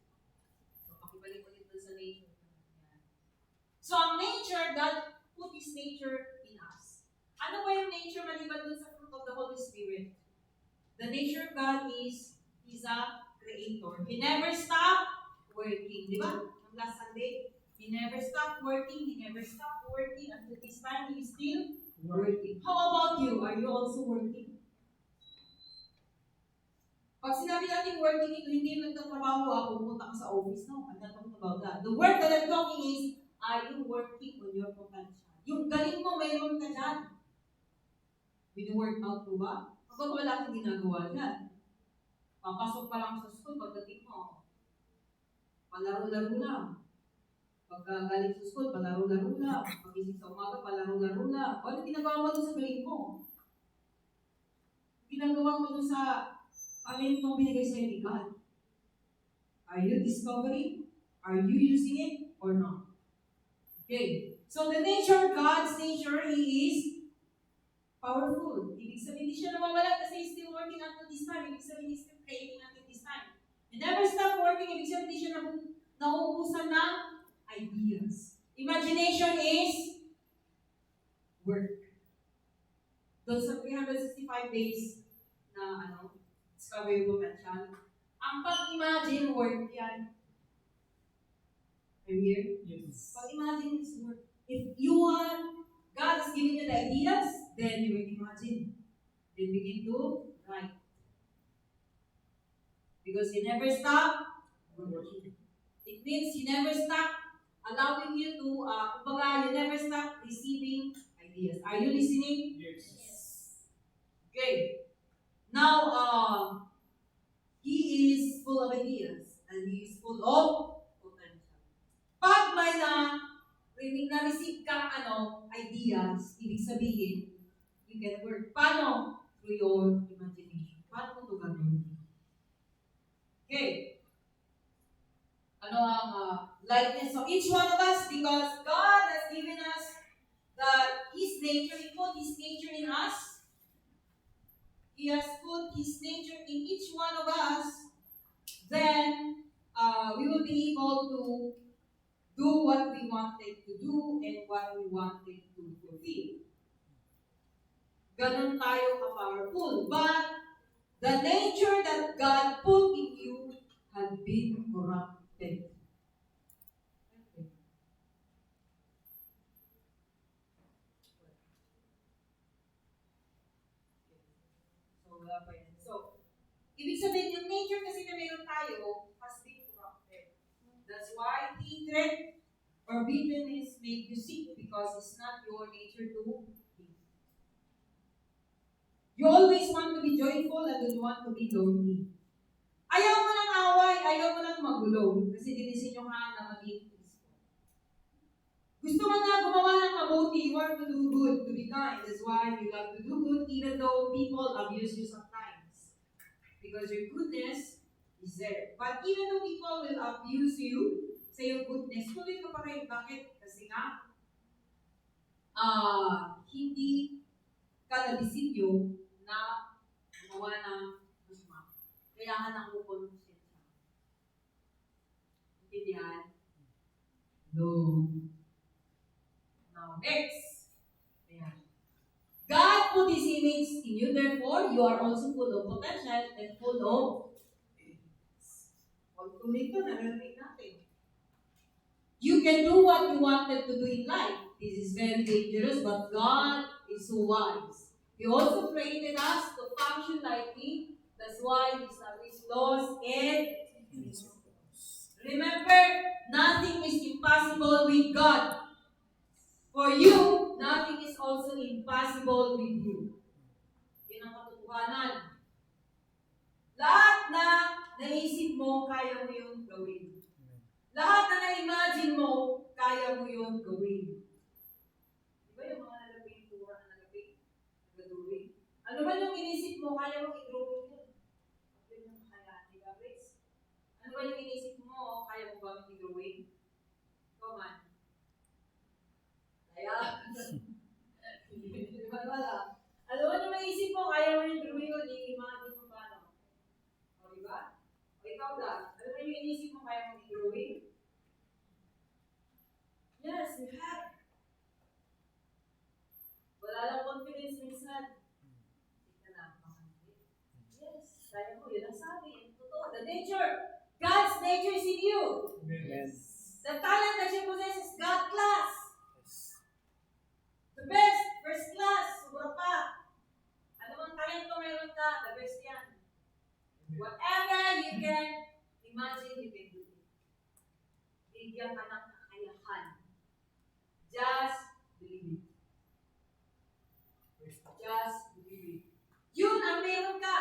So, pakibalik-ulit dun sa nature. So, ang nature, God put His nature in us. Ano ba yung nature maliban dun sa fruit of the Holy Spirit? The nature of God is He's a creator. He never stopped working. Di ba? Ang last Sunday, He never stopped working. He never stopped working. Until this time, He is still working. How about you? Are you also working? Pag sinabi natin working ito, hindi nagtatrabaho pumunta ka sa office. No, I'm not talking about that. The word that I'm talking is, are you working on your potential? Yung galing mo, mayroon ka dyan. Wino-workout mo ba? Kapag wala kang ginagawa dyan, papasok pa lang sa school, pagdating mo, palaro-laro lang. Pagkagaling sa school, palaro-laro lang. Pag-isip sa umaga, palaro-laro lang. Ano ginagawa mo doon sa galing mo? Ginagawa mo doon sa talent mong binigay sa'yo ni God. Are you discovering? Are you using it or not? Okay. So the nature, God's nature, He is powerful. Ibig sabihin, hindi siya nawawala kasi He's still working until this time. Ibig sabihin, He's still creating until this time. He never stop working. Ibig sabihin, hindi siya nauubusan ng ideas. Imagination is work. Doon sa 365 days na discover yung potential. Ang pag-imagine, work yan. Are you here? Yes. Pag-imagine is work. If you want, God has given you the ideas, then you will imagine. Then begin to write. Because He never stop working. It means He never stop allowing you to, you never stop receiving ideas. Are you listening? Yes. Okay. Now, He is full of ideas and He is full of potential. Pag may na-receive kang ideas, ibig sabihin, you can work. Paano? Through your imagination. Paano mo ito gagawin? Okay. Ano ang likeness of each one of us? Because God has given us His nature. He put His nature in us. He has put His nature in each one of us. Then, we will be able to do what we wanted to do and what we wanted to fulfill. Ganon tayo ka-powerful. But the nature that God put in you had been corrupted. So, wala pa yan. So, ibig sabihin, yung nature kasi na meron tayo has been corrupted. That's why hatred or bitterness make you sick because it's not your nature to be. You always want to be joyful and don't want to be lonely. Ayaw mo ng away, ayaw mo ng magulo kasi dinisin nyo ka na maging peaceful. Gusto mo na gumawa ng mabuti, you want to do good, to be kind. That's why you love to do good even though people abuse you sometimes. Because your goodness is there. But even though people will abuse you sa your goodness, tuloy ka pa rin. Bakit? Kasi nga, hindi ka na-disilyo na gumawa ng masama. Kailangan ng kukonsensya. Intindihan? No. Now, next. Ayan. God put His image in you, therefore, you are also full of potential and full of tuloy ito, narinig natin. You can do what you wanted to do in life. This is very dangerous, but God is so wise. He also created us to function like Him. That's why He established laws and remember, nothing is impossible with God. For you, nothing is also impossible with you. Yan ang katotohanan. Lahat na naisip mo, kaya mo yung gawin. Lahat na na-imagine mo, kaya mo yung gawin. Di ba yung mga nalapintura na nag-drawing? Ano ba yung inisip mo, kaya mo i-drawing yun? Ano yung kaya, di ba, Grace? Ano ba yung inisip mo, kaya mo ba i-drawing? Come on. Kaya? Di ba wala? Ano ba yung maisip mo, kaya mo yung drawing yun, i-imagine mo paano? O, di ba? O, ikaw da. Ano ba yung inisip mo, kaya mo i-drawing? Yes, you have. Wala lang confidence minsan. Ika lang. Yes, kaya mo. Yun ang sabi. Totoo. The nature. God's nature is in you. Amen. The talent that you possess is God class. The best. First class. Sobra pa. Ano mang talento meron ka, the best yan. Whatever you can imagine, you can do it. Bigyan ka ng kakayahan. Just believe it. Just believe it. Yun ang meron ka.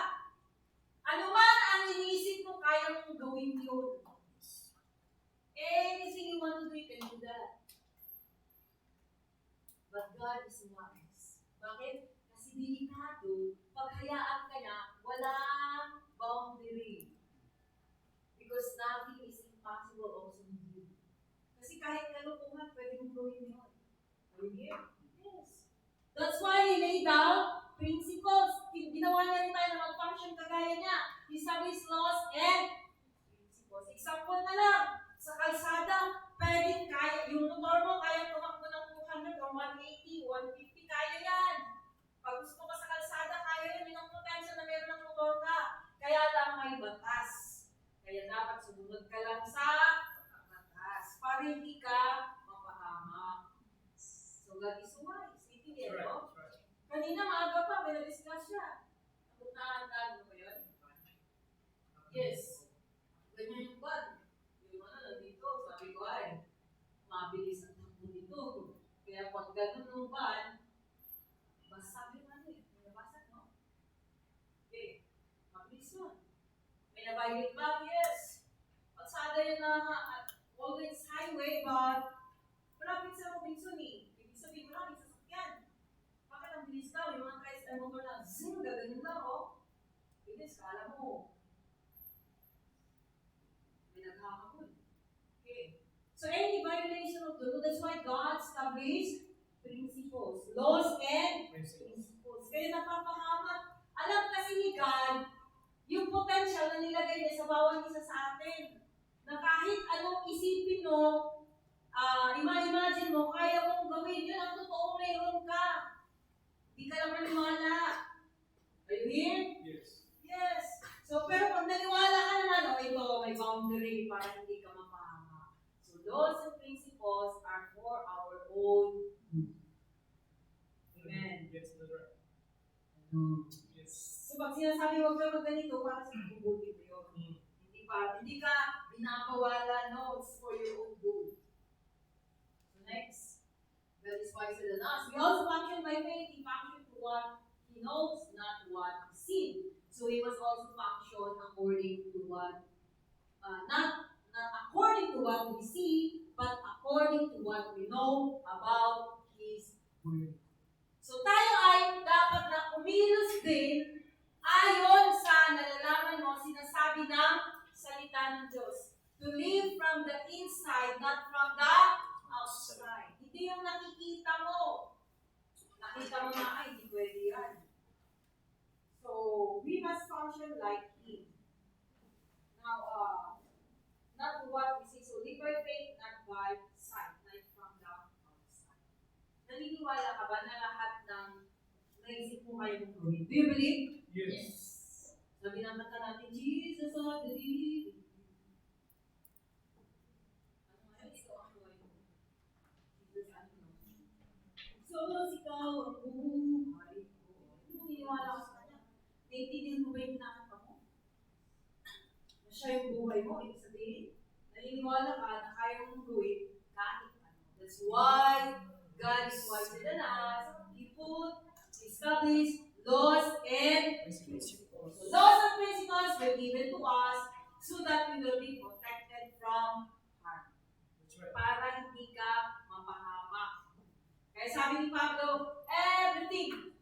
Ano man ang iniisip mo, kaya mong gawin yun. Anything you want to do, you can do that. But God is wise. Bakit? Kasi delikado, paghayaan ka na, walang boundary. Because nothing is impossible also with you. Kasi kahit kalukuhan, pwede mong gawin yun. Are you here? Yes. That's why He laid down principles. Ginawa niya rin tayo na mag-function kagaya niya. He established laws and principles. Example na lang, sa kalsada, pwedeng kaya, yung motor mo, kaya tumakbo ng 200 or 180, 150, kaya yan. Pag gusto ka sa kalsada, kaya yan. Yun ang potential na meron ng motor ka. Kaya lang may batas. Kaya dapat sumunod ka lang sa batas para hindi ka mapahamak. So God is wise. Itindihan mo? Kanina maaga pa, may na-discuss siya. Napuntahan mo ba yun? Yes. Ganyan yung ban. Yung nandito, sabi ko ay, mabilis ang takbo dito. Kaya pag ganun ng ban, basta yung may nabasa, no? Okay, mabilis yun. May nabayad ba? Yes. Pagsada yun na, always highway, but malapit sa Robinson eh. Ibig sabihin, malapit sa sakyan. Bakit ang bilis daw? Yung mga tricycle motor na, zoom, gaganin lang, oh. Bilis, kala mo. May naghahamon. Okay. So any violation of the law, that's why God established principles, laws and principles. Kaya napapahamak. Alam kasi ni God, yung potential na nilagay niya sa bawat isa sa atin. Na kahit anong isipin mo, imagine mo, kaya mong gawin, yun ang totoo meron ka. Hindi ka lang maniwala. Are you here? Yes. Yes. So, pero pag naniwala ka naman, ito, may boundary para hindi ka mapahama. So, laws and principles are for our own good. Amen. Yes, that's right. Yes. So, pag sinasabi huwag ka magganito, para sa mabubuti mo yun. Hindi ka binabawala, no, it's for your own good. So, next. God is wiser than us. We also function by faith. He functioned to what he knows, not what he sees. So he must also function according to what, not according to what we see, but according to what we know about his word. So tayo ay dapat na kumilos din ayon sa nalalaman mo, sinasabi ng salita ng Diyos. To live from the inside, not from the outside. Hindi yung nakikita mo. Nakita mo na, ay, hindi pwede yan. So, we must function like Him. Now, not what we see. So, live by faith, not by sight, like from the outside. Naniniwala ka ba na lahat ng naisip mo kayo mong gawin? Do you believe? Yes. Sabi ng kanta natin, Jesus, I believe. So, ikaw ang buhay ko. Naniniwala ka sa kanya. Naiintindihan mo ba yung kinakanta mo? Na siya yung buhay mo, ibig sabihin. Naniniwala ka na kaya mong gawin kahit ano. That's why God is wiser than us. He established laws and principles. So laws and principles were given to us so that we will be protected from harm. Para hindi ka mapahamak. Kaya sabi ni Pablo, everything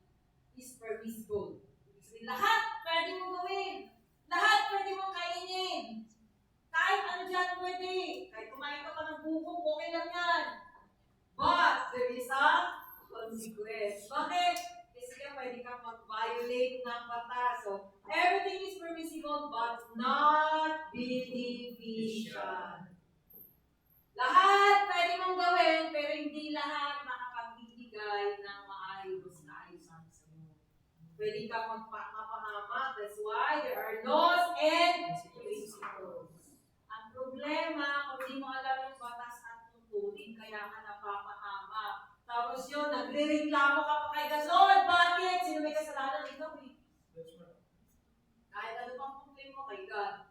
is permissible. Ibig sabihin, lahat pwede mo gawin. Lahat pwede mo kainin. Kahit ano dyan pwede. Kahit kumain ka pa ng bukong, okay lang yan. But there is a consequence. Bakit? Kasi ka pwede kang mag-violate ng batas. So, everything is permissible but not beneficial. Lahat pwede mong gawin, pero hindi lahat makapagbibigay ng maayos na ayusan sa iyo. Pwede kang mapahamak. That's why there are laws and principles. Ang problema, kung di mo alam yung batas at tuntunin, kaya ka napapahamak. Tapos yun, nagre-reklamo ka pa kay God, Lord, bakit? Sino may kasalanan? Ikaw eh. That's right. Kahit ano pang complain mo kay God,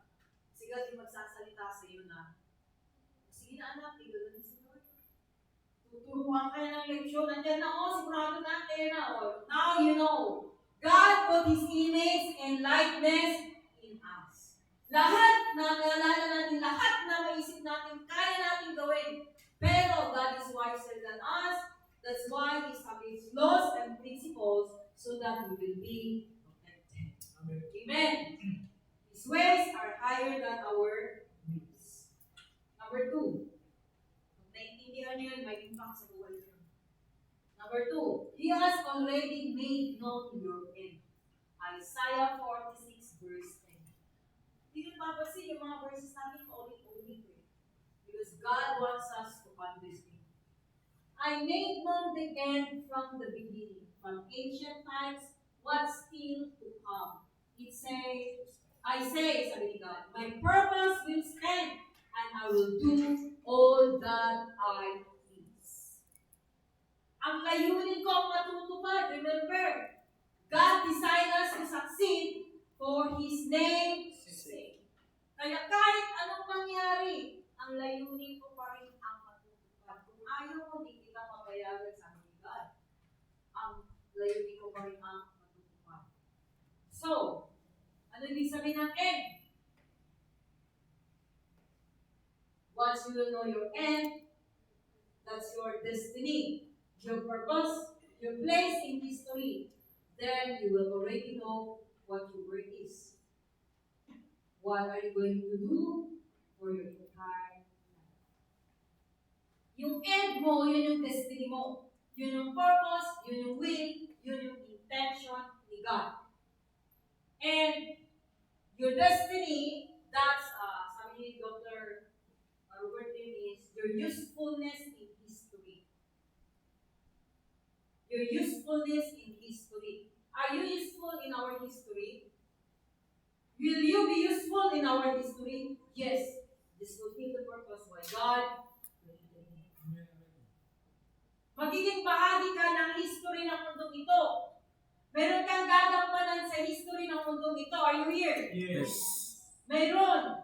si God yung magsasalita sa iyo na, sige na anak, tigil na si Lord. Tuturuan ka na ng leksyon. Nandiyan na ako, sigurado natin na. Now you know. God put His image and likeness in us. Lahat na naalala natin, lahat na maisip natin, kaya natin gawin. Pero God is wiser than us. That's why He established laws and principles so that we will be protected. Amen. Amen. His ways are higher than our ways. Number 2. Kung naiintindihan niyo yun, may impact sa buhay niyo. Number 2. He has already made known your end. Isaiah 46 verse 10. Hindi nyo papansin yung mga verses natin paulit-ulit eh. Because God wants us to understand. I made known the end from the beginning, from ancient times, what's still to come. It says, I say, sabi ni God, my purpose will stand, and I will do all that I please. Ang layunin ko ang matutupad. Remember, God designed us to succeed for His name's sake. Kaya kahit anong mangyari, ang layunin ko pa rin ang matutupad. Kung ayaw mo, di kita mapayagan sa amin ni God. Ang layunin ko pa rin ang matutupad. So, ano ibig sabihin ng end? Once you will know your end, that's your destiny, your purpose, your place in history, then you will already know what your work is. What are you going to do for your entire life? Yung end mo, yun yung destiny mo. Yun yung purpose, yun yung will, yun yung intention ni God. And your destiny, that's, sabi ni Dr. Robert Lim, is your usefulness in history. Your Your usefulness in history. Are you useful in our history? Will you be useful in our history? Yes. This fulfill the purpose why God created you. Magiging bahagi ka ng history ng mundong ito. Meron kang gagampanan sa history ng mundong ito. Are you here? Yes. Meron.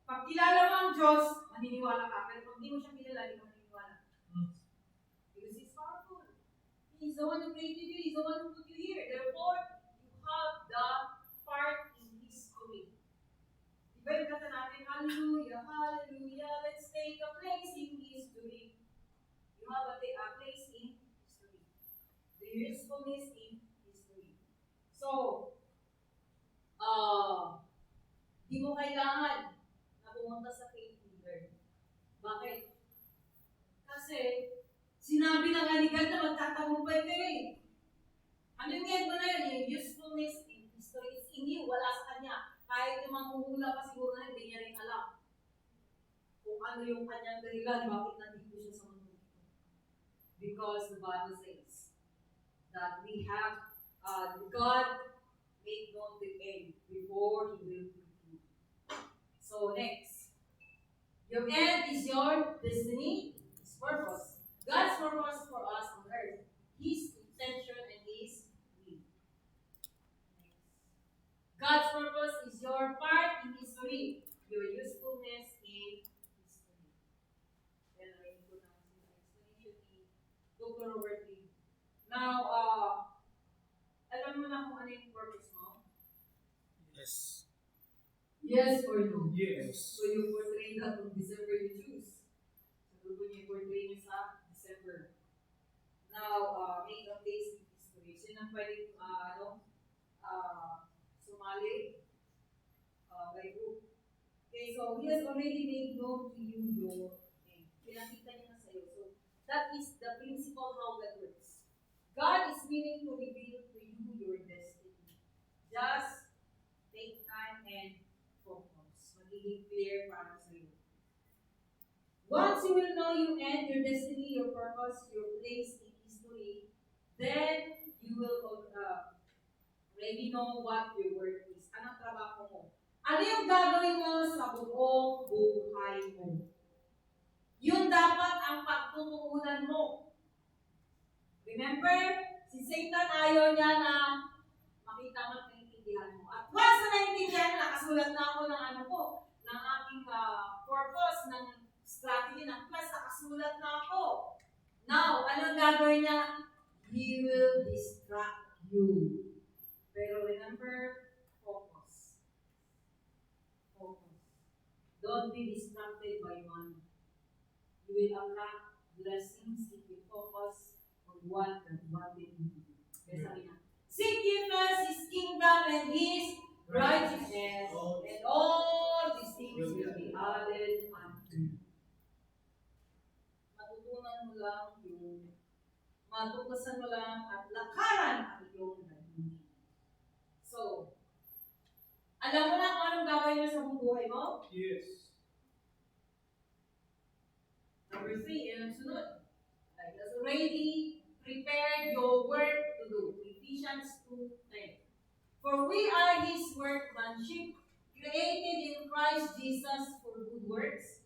Pag kilala mo ang Diyos, maniniwala ka. Pero pag di mo siya kilala, di ka maniniwala. Because He's powerful. He's the one who created you. He's the one who put you here. Therefore, you have the part in history. Diba yung kata natin, hallelujah, hallelujah, let's take a place in history. You have a place in history. The usefulness in history. So, di mo kailangan na pumunta sa Faith Leader. Bakit? Kasi, sinabi na nga ni God na magtatagumpay kayo eh. Ano yung end mo na yun? Yung usefulness in history. It's in you, wala sa Kanya. Kahit yung manghuhula pa siguro na hindi niya rin alam kung ano yung kanyang dahilan, bakit nandito siya sa mundo. Because the Bible says that we have, God made known the end before He will conclude. So next, your end is your destiny, His purpose. God's purpose for us on earth, His intention and His will. God's purpose is your part in history, your usefulness in history. Then I put down the explanation ni Dr. Robert Lee. Now, alam mo na kung ano yung purpose mo? Yes. Yes or no? Yes. So you portray that on December you choose. So grupo niyo portray niyo sa December. Now, make a place in history. Sino ang pwedeng, sumali by group? Okay, so He has already made known to you your name. Pinakita niya na sa'yo. So, that is the principle how that works. God is willing to reveal to you your destiny. Just take time and focus. Magiging clear para sa iyo. Once you will know you and your destiny, your purpose, your place in history, then you will already know what your work is. Anong trabaho mo? Ano yung gagawin mo sa buong buhay mo? Yun dapat ang pagtutuunan mo. Remember, si Satan ayaw niya na makita mo at naiintindihan mo. At once na naiintindihan mo, nakasulat na ako ng ng aking purpose, ng strategy, ng class, nakasulat na ako. Now, anong gagawin niya? He will distract you. Pero remember, focus. Focus. Don't be distracted by money. You will attract blessings if you focus on what God wanted you to do. Kaya sabi niya, seek ye first His kingdom and His righteousness, and all these things will be added unto you. Matutunan mo lang yung matuklasan mo lang at lakaran ang iyong layunin. So, alam mo na kung anong gagawin mo sa buhay mo? Yes. Number 3, yan ang sunod. Like, has already prepared your work to do. Ephesians 2:10. For we are His workmanship, created in Christ Jesus for good works,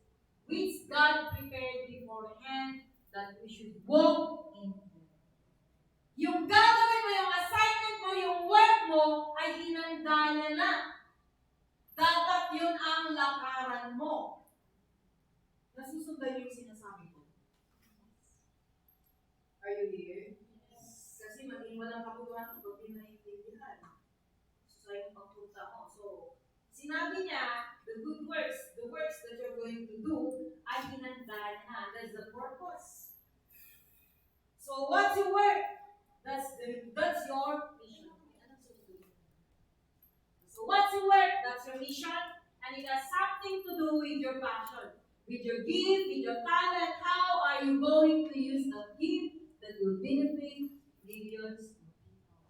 which God prepared beforehand that we should walk in them. Yung gagawin mo, yung assignment mo, yung work mo, ay hinanda niya na. Dapat yun ang lakaran mo. Nasusundan yung sinasabi ko. Are you here? Yes. Kasi maging walang kabuuan kung di naiintindihan. So, sa yung pagpunta mo. So, sinabi niya, the good works, the works that you're going to do, ay hinanda na. That's the purpose. So, what's your work? That's your mission. So, what's your work? That's your mission. And it has something to do with your passion, with your gift, with your talent. How are you going to use that gift that will benefit millions of people?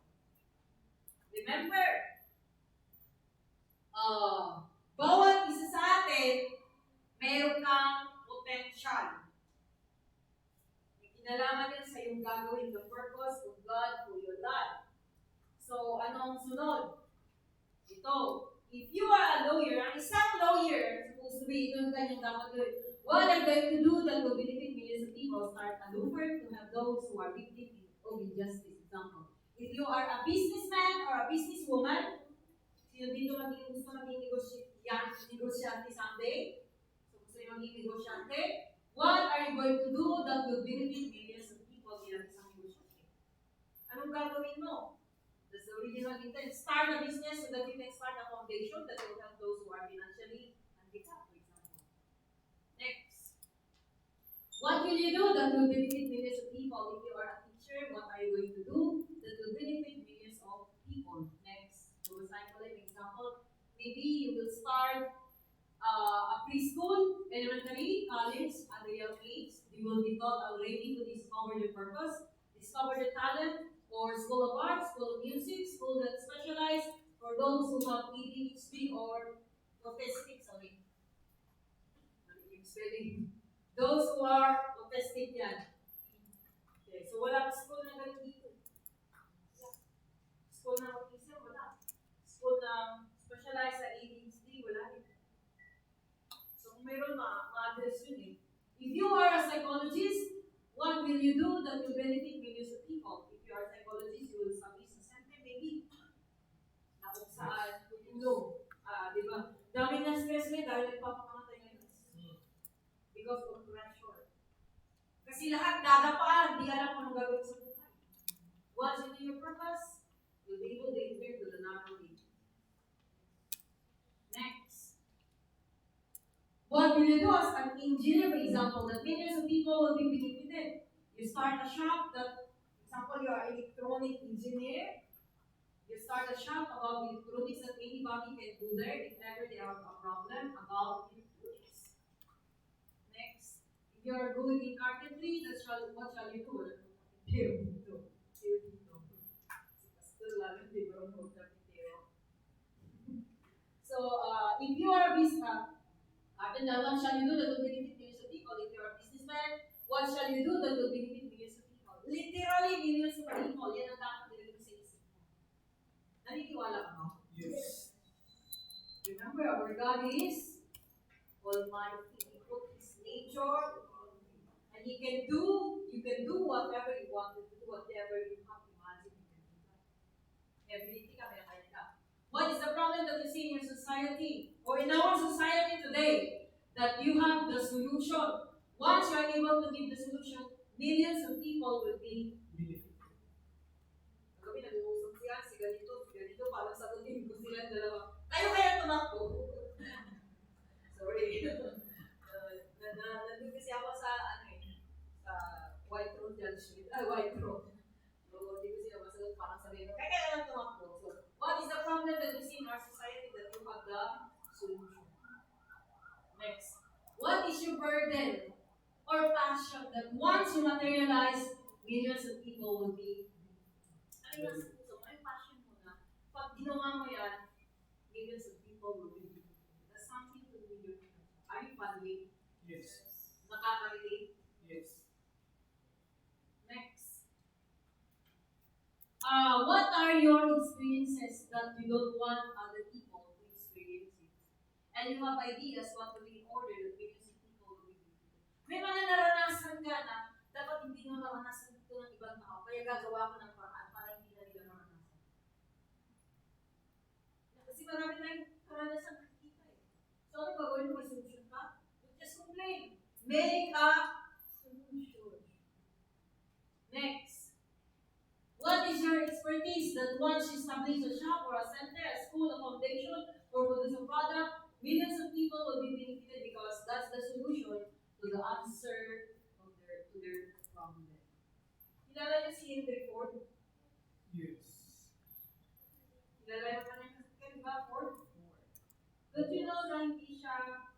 Remember, bawat isa sa atin, meron kang potential. Nalaman niya sa iyong gagawin, the purpose of God for your life. So, anong sunod? Ito. If you are a lawyer, ang isang lawyer, supposed to be, ito yung kanyang dapat gawin. What I'm going to do that will benefit millions of people, start a law firm to have those who are victims of injustice. Example. If you are a businessman or a businesswoman, sino dito gusto maging negosyante someday? So, gusto nyo maging negosyante? What are you going to do that will benefit millions of people bilang isang negosyante? Anong gagawin mo? That's the original intent. Start a business so that you can start a foundation that will help those who are financially handicapped, for example. Next. What will you do that will benefit millions of people? If you are a teacher, what are you going to do that will benefit millions of people? Next. So, for example, maybe you will start a preschool, elementary, college, at a young age. You will be taught already to discover your purpose, discover the talent, or school of arts, school of music, school that specialize for those who have ADHD or autistic, those who are autistic yan. Okay, so wala school na ganun dito. School na autism, wala. School na specialize sa ADHD, wala rin. So kung mayroon ma-address yun eh. If you are a psychologist, what will you do that will benefit millions of people? If you are a psychologist, you will establish a center maybe na kung saan tulong. Di ba? Dami na stress ngayon dahil nagpapakamatay ngayon. Because of pressure. Kasi lahat dadapaan, di alam kung anong gagawin sa buhay. Once you do your purpose, you'll be able to enter to the narrow way. Next. What will you do as an engineer, for example, that millions of people will be benefited? You start a shop that, for example, you are an electronic engineer. You start a shop about electronics that anybody can do there if ever they have a problem about electronics. Next. If you are good in carpentry, what shall you do? So, if you are a business, what shall you do that will benefit millions of people? If you are a businessman, what shall you do that will benefit millions of people? Literally, millions of people. Yan ang dapat nilagay sa isip mo. Naniniwala ka ba? Yes. Remember, our God is Almighty. He put His nature, and you can do whatever you want to do, whatever you have imagined you can do. Everything kami nakaya. What is the problem that you see in your society or in our society today? That you have the solution. Once you are able to give the solution, millions of people will be benefited. Kami nag-uusap siya, si ganito, parang sagutin ko sila dalawa. Kayo kaya tumakbo? Sorry. Nandun kasi ako sa, sa White Road Judgment. White Road. So, hindi ko sila masagot, parang sabihin ko, kaya lang tumakbo. So, what is the problem that we see in our society that you have the solution? Next. What is your burden or passion that once you materialize, millions of people will be? Ano yung nasa puso? Ano yung passion mo na? Pag ginawa mo yan, millions of people will be. That's something to do with your future. Are you following? Yes. Nakaka-relate? Yes. Next. What are your experiences that you don't want other people to experience it? And you have ideas what to be in order that millions of people will be benefited. May mga naranasan ka na dapat hindi mo naranasan ito ng ibang tao, kaya gagawa ko ng paraan para hindi na nila naranasan. Kasi marami tayong karanasan nakikita eh. So ano gagawin mo? May solution ka? Just complain. Make a solution. Next. What is your expertise that once you establish a shop or a center, a school, a foundation, or produce a product, millions of people will be benefited because that's the solution to the answer of to their problem. Kilala niyo si Henry Ford? Yes. Kilala niyo pa niya ba Ford? But you know na hindi siya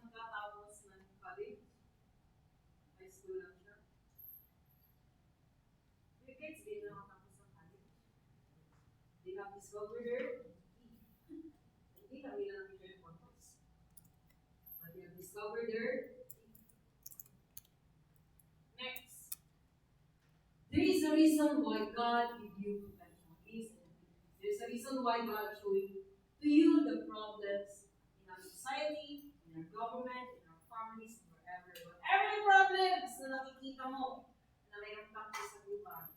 nakatapos ng college? High school lang siya. Bill Gates din na nakatapos ng college. They have discovered their hindi lang nila ang purpose. But they have discovered their next. the reason why God gave you professional gifts. There's a reason why God showing to you the problems in our society, in our government, in our families, wherever. Whatever the problems na nakikita mo na may impact sa buhay,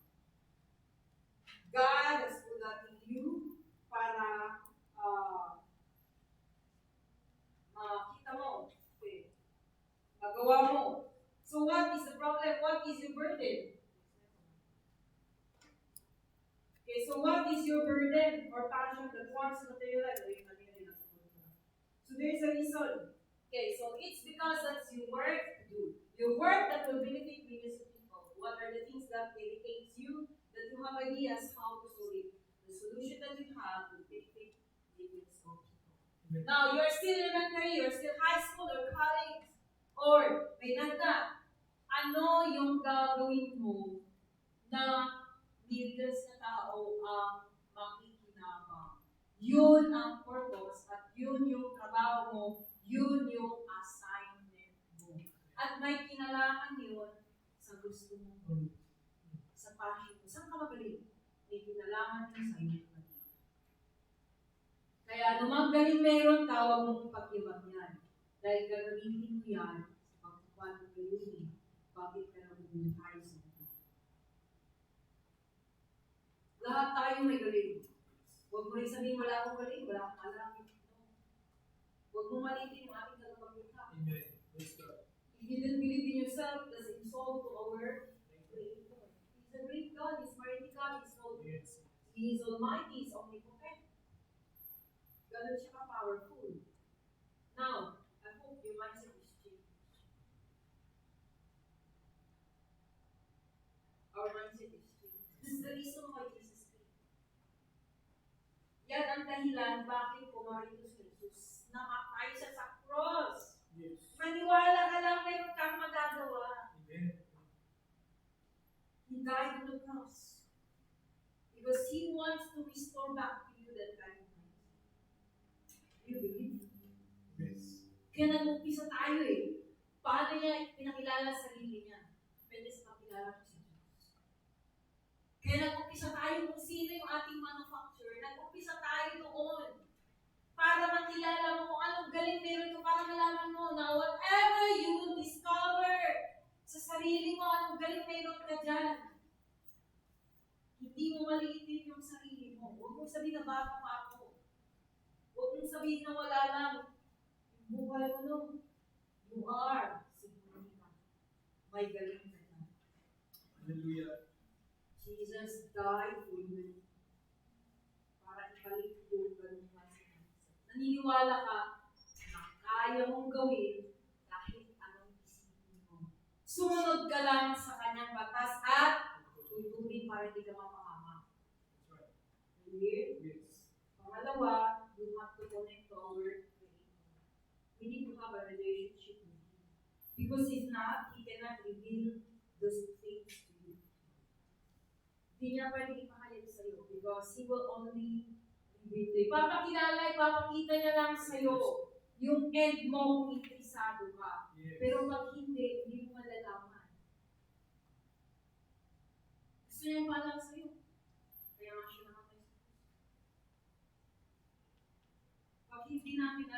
God has put that in you para makita mo, okay, magawa mo. So what is the problem? What is your burden? Okay, so what is your burden or passion that wants to materialize? So there's a reason. Okay, so it's because that's your work to do. Your work that will benefit millions of people. What are the things that irritates you? That you have ideas how to solve it. The solution that you have will benefit millions of people. Now, you're still elementary, you're still high school or college, or may ganda. Ano yung gagawin mo na millions na tao ang makikinabang? Yun ang purpose at yun yung trabaho mo, yun yung assignment mo. At may kinalaman yun sa gusto mo, sa passion mo. Saan ka magaling? May kinalaman yun sa iyong pagkakas. Kaya lumagaling meron ka, huwag mong ipag-ibag yan. Dahil gagamitin mo yan sa pagkukuha ng gayunin. Bakit ka na bumintay sa mundo? Lahat tayo may galing. Huwag mo rin sabihin, wala akong galing, wala akong alam. Huwag mo malitin yung ating tagapaglikha. Amen. Praise God. If you didn't believe in yourself, that's insult to our Creator. He's a great God, He's mighty God, He's holy. Yes. He is almighty, He's omnipotent. Ganun siya ka-powerful. Now, I hope your mindset is changed. Our mindset is changed. This is the reason why Jesus came. Yan ang dahilan bakit pumarito si Jesus. Namatay siya sa cross. Yes. Maniwala ka lang, meron kang magagawa. Amen. He died on the cross. Because He wants to restore back to you that kind of mindset. You believe? Yes. Kaya nag-umpisa tayo eh. Paano niya pinakilala sa sarili niya? Pwede sa pagkilala ko si Jesus. Kaya nag-umpisa tayo kung sino yung ating manufacturer. Nag-umpisa tayo doon. Para makilala mo kung anong galing meron ka, para malaman mo na whatever you will discover sa sarili mo, anong galing meron ka dyan. Hindi mo maliitin yung sarili mo. Huwag mong sabihin na bata pa ako. Huwag mong sabihin na wala lang. Yung buhay mo no, you are significant. May galing ka dyan. Hallelujah. Jesus died for you. Para ipalit yung ganung klase. Naniniwala ka na kaya mong gawin kahit anong isipin mo. Sumunod ka lang sa kanyang batas at tuturin para hindi ka mapahama. That's right. Clear? Yes. Pangalawa, you have to connect to our Creator. We need to have a relationship with Him. Because if not, He cannot reveal those things to you. Hindi niya pwede ipahayag sa iyo because He will only reveal to you. Ipapakita niya lang sa iyo yung end mo kung interesado ka. Yes. Pero pag hindi mo malalaman. Gusto niya yung palang sa iyo. Kaya nga siya namatay sa krus. Pag hindi natin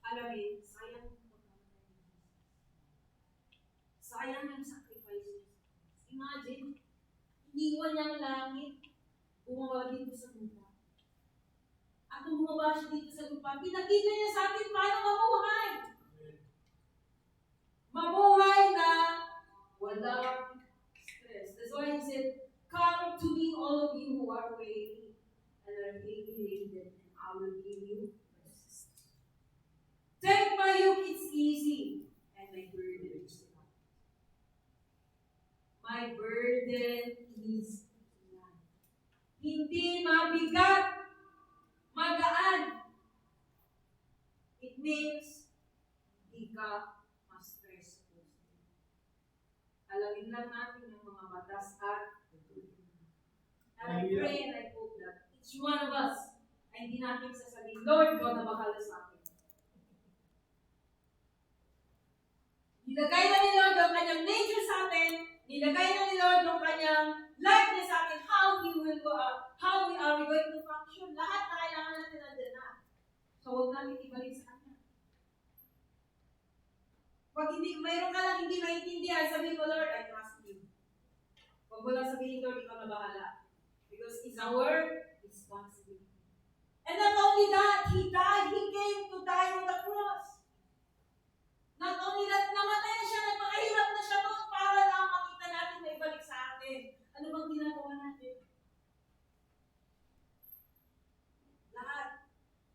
alamin, sayang yung pagkamatay ni Jesus. Sayang yung sacrifice niya. Imagine, iniwan niya ang langit, bumaba dito sa lupa. At nung bumaba siya dito sa lupa, pinakita niya sa atin paano mabuhay. Amen. Mabuhay na walang stress. That's why He said, come to me, all of you who are weary and are heavy laden, and I will give you rest. Take my yoke, it's easy, and my burden is light. My burden is light. Hindi mabigat, magaan. It means hindi ka ma-stress. Alamin lang natin yung mga batas at tutulungan. And I pray and I hope that each one of us ay hindi natin sasabihin, Lord, God na bahala sa akin. Nilagay na ni Lord ang kanyang nature sa atin, nilagay na ni Lord yung kanyang likeness sa atin, how we are we going to function. Lahat na kailangan natin nandun na. So, huwag natin ibalik sa kanya. Pag mayroon ka lang hindi maintindihan, sabihin mo, Lord, I trust you. Huwag mo lang sabihin, Lord, ikaw na bahala. Because it's our responsibility. And not only that, He died. He came to die on the cross. Not only that, namatay na siya, nagpakahirap na siya doon para lang makita natin na ibalik sa atin. Ano bang ginagawa natin? Lahat.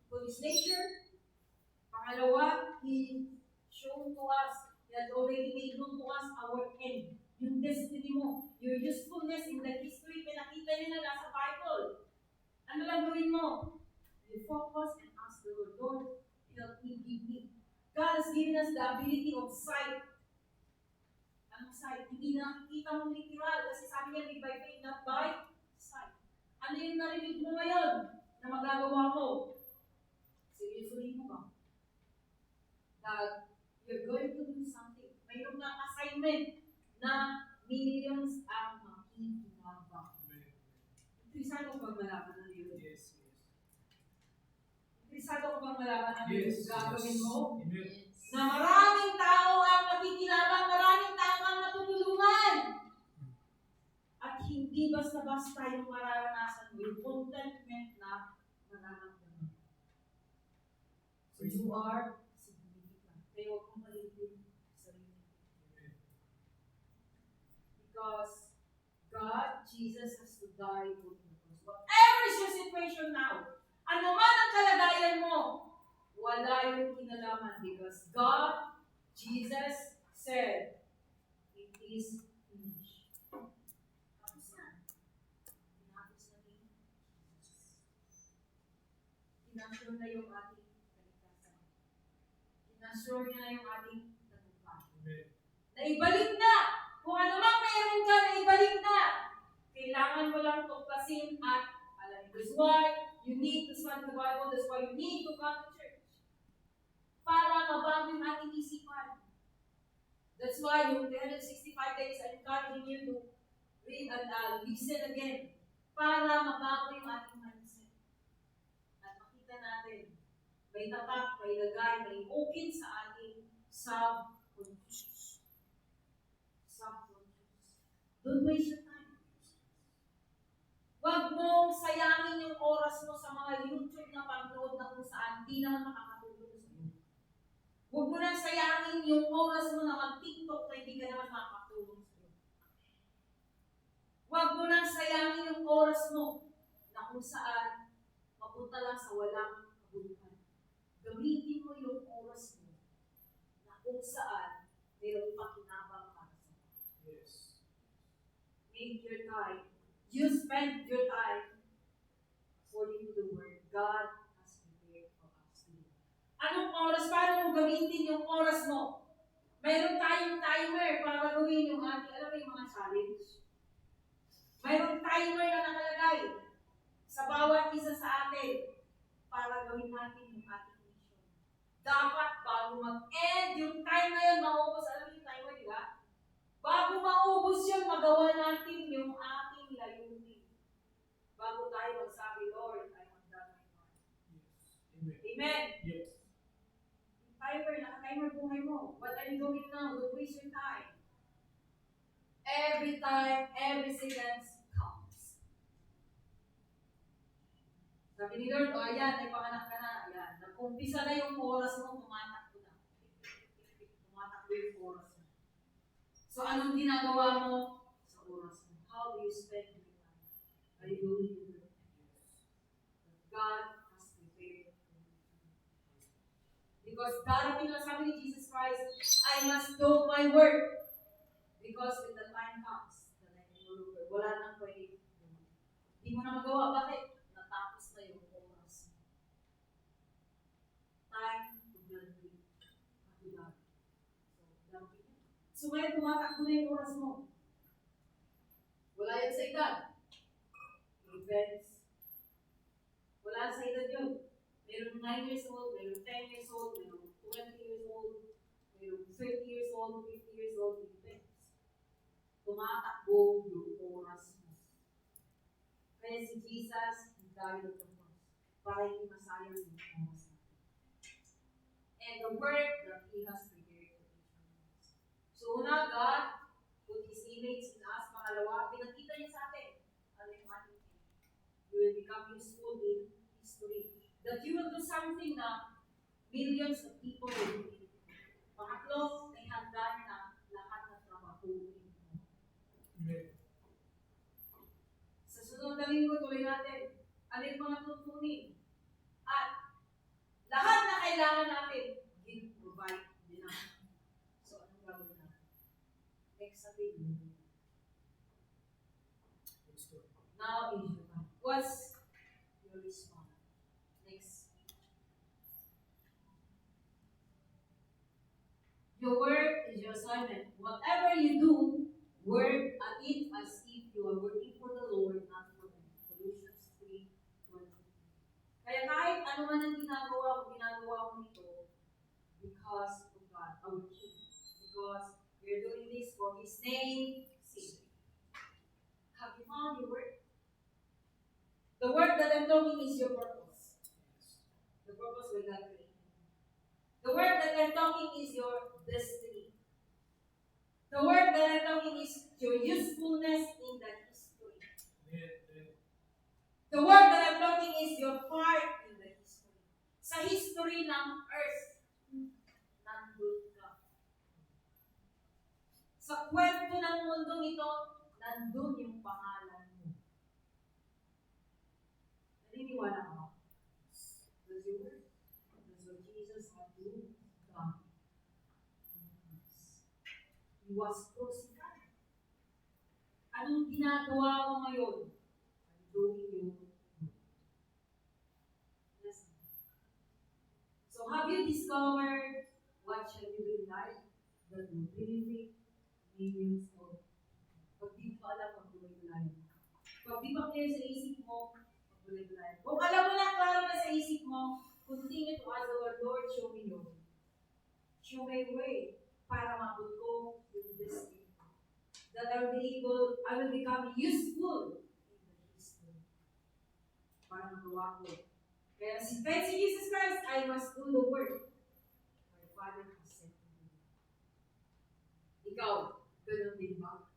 For His nature. Pangalawa, He shown to us, He has already made known to us our end. Yung destiny mo, your usefulness in the history, pinakita niya na nasa Bible. Ano lang gawin mo? You focus and ask the Lord, Lord, help me, give me. God has given us the ability of sight. Anong sight? Hindi nakikita mo literal kasi sabi niya, live by faith, not by sight. Ano yung narinig mo ngayon na magagawa mo? Seriously mo ba? That you're going to do something. Mayroon kang assignment na millions ang makikinabang. Interesado ko bang malaman na yun? Yes. Interesado ko bang malaman na yun? Yes. Gagawin mo? Amen. Na maraming tao ang makikinabang, maraming tao ang matutulungan. At hindi basta-basta yung mararanasan mo, yung contentment na mararamdaman. So you are significant. Kaya huwag kong malitin sa sarili. Because God, Jesus has to die for you. Whatever is your situation now, ano man ang kalagayan mo, wala yung kinalaman because God, Jesus, said, it is finished. Tapos na. Tinapos na din. Kinasure na yung ating kaligtasan. Kinasure niya na yung ating tagumpay. Naibalik na! Kung ano mang mayroon ka, naibalik na! Kailangan mo lang tuklasin at alam. That's why you need to study the Bible. That's why you need to come to church. Para mabago yung ating isipan. That's why yung 365 days, I'm encouraging you to read and listen again. Para mabago yung ating mindset. At makita natin, may tatak, may lagay, may ukit sa ating subconscious. Don't waste your time. Huwag mong sayangin yung oras mo sa mga YouTube na panood na kung saan di naman makakatulong sa iyo. Huwag mo nang sayangin yung oras mo na mag-TikTok na hindi ka naman makakatulong sa iyo. Huwag mo nang sayangin yung oras mo na kung saan mapunta lang sa walang kabuluhan. Gamitin mo yung oras mo na kung saan mayroong pakinabang para sa iyo. Yes. Make your time. You spend your time according to the word God has prepared for us to do. Anong oras? Paano mo gamitin yung oras mo? Mayroon tayong timer para gawin yung ating, alam mo yung mga challenge? Mayroon timer na nakalagay sa bawat isa sa atin para gawin natin yung ating mission. Dapat bago mag-end yung time na yun, maubos. Alam mo yung timer, di ba? Bago maubos yun, magawa natin yung ating layunin. Bago tayo magsabi, Lord, I have done my part. Yes. Amen. Amen. Yes. Timer, naka-timer buhay mo. What are you doing now? Don't waste your time. Every time, every second counts. Sabi ni Lord, o ayan, nagpanganak ka na. Ayan, nag-umpisa na yung oras mo, tumatakbo na. Tumatakbo yung oras mo. So, anong ginagawa mo sa oras mo? How do you spend your time? Are you doing your work? God has prepared for you. Because darating na sabi ni Jesus Christ, I must do my work. Because when the time comes, that I can no longer, wala nang pwede. Hindi mo na magawa. Bakit? Natapos na yung oras mo. Time to graduate. So, dapat yan. So, ngayon tumatakbo na yung oras mo. Wala yan sa edad. Events. Wala sa edad yun. Mayroong 9 years old, mayroong 10 years old, mayroong 20 years old, mayroong 30 years old, 50 years old, events. tumatakbo yung oras mo. Kaya si Jesus, died on the cross para hindi masayang yung oras natin. And the work that He has prepared for each one of us. So una, God put His image in us. Pangalawa, pinakita niya sa atin ano yung ating faith. You will become useful in history. That you will do something na millions of people will do. Pangatlo, may handa na lahat ng trabaho mo. Amen. Sa sunod na linggo, tuloy natin ano yung mga tutunin. At lahat na kailangan natin, He'll provide din natin. So, anong gagawin natin? Next Saturday. Praise God. Now is your time. What's your response? Next. Your work is your assignment. Whatever you do, work at it as if you are working for the Lord, not for men. Colossians 3:20. Kaya kahit ano man ang ginagawa mo nito because of God, our King. Because we're doing this for His name sake. Have you found your work? The work that I'm talking is your purpose. The purpose why God created you. The work that I'm talking is your destiny. The work that I'm talking is your usefulness in the history. Amen. The work that I'm talking is your part in the history. Sa history ng earth, nandun ka. Sa kwento ng mundong ito, nandun yung pangalan mo. Naniniwala ka ba? Does your work? Does what Jesus had to do? God. He was crucified. Anong ginagawa mo ngayon? I'm doing your work. Yes. So have you discovered what shall you do in life that will benefit millions of? Pag di mo alam, pagtuloy-tuloy. Pag di ba clear sa isip mo, pagtuloy-tuloy. Kung alam mo na, klaro na sa isip mo, continue to ask the Lord, show me your way. Show my way para mabot ko yung destiny. That I will become useful in the history. Para magawa ko. Kaya kahit si Jesus Christ, I must do the work my Father has sent me to do. Ikaw, ganun din ba?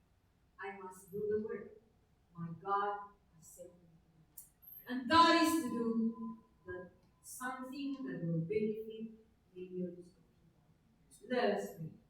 I must do the work my God has sent me to do. And that is to do something that will benefit millions of people. Let us pray.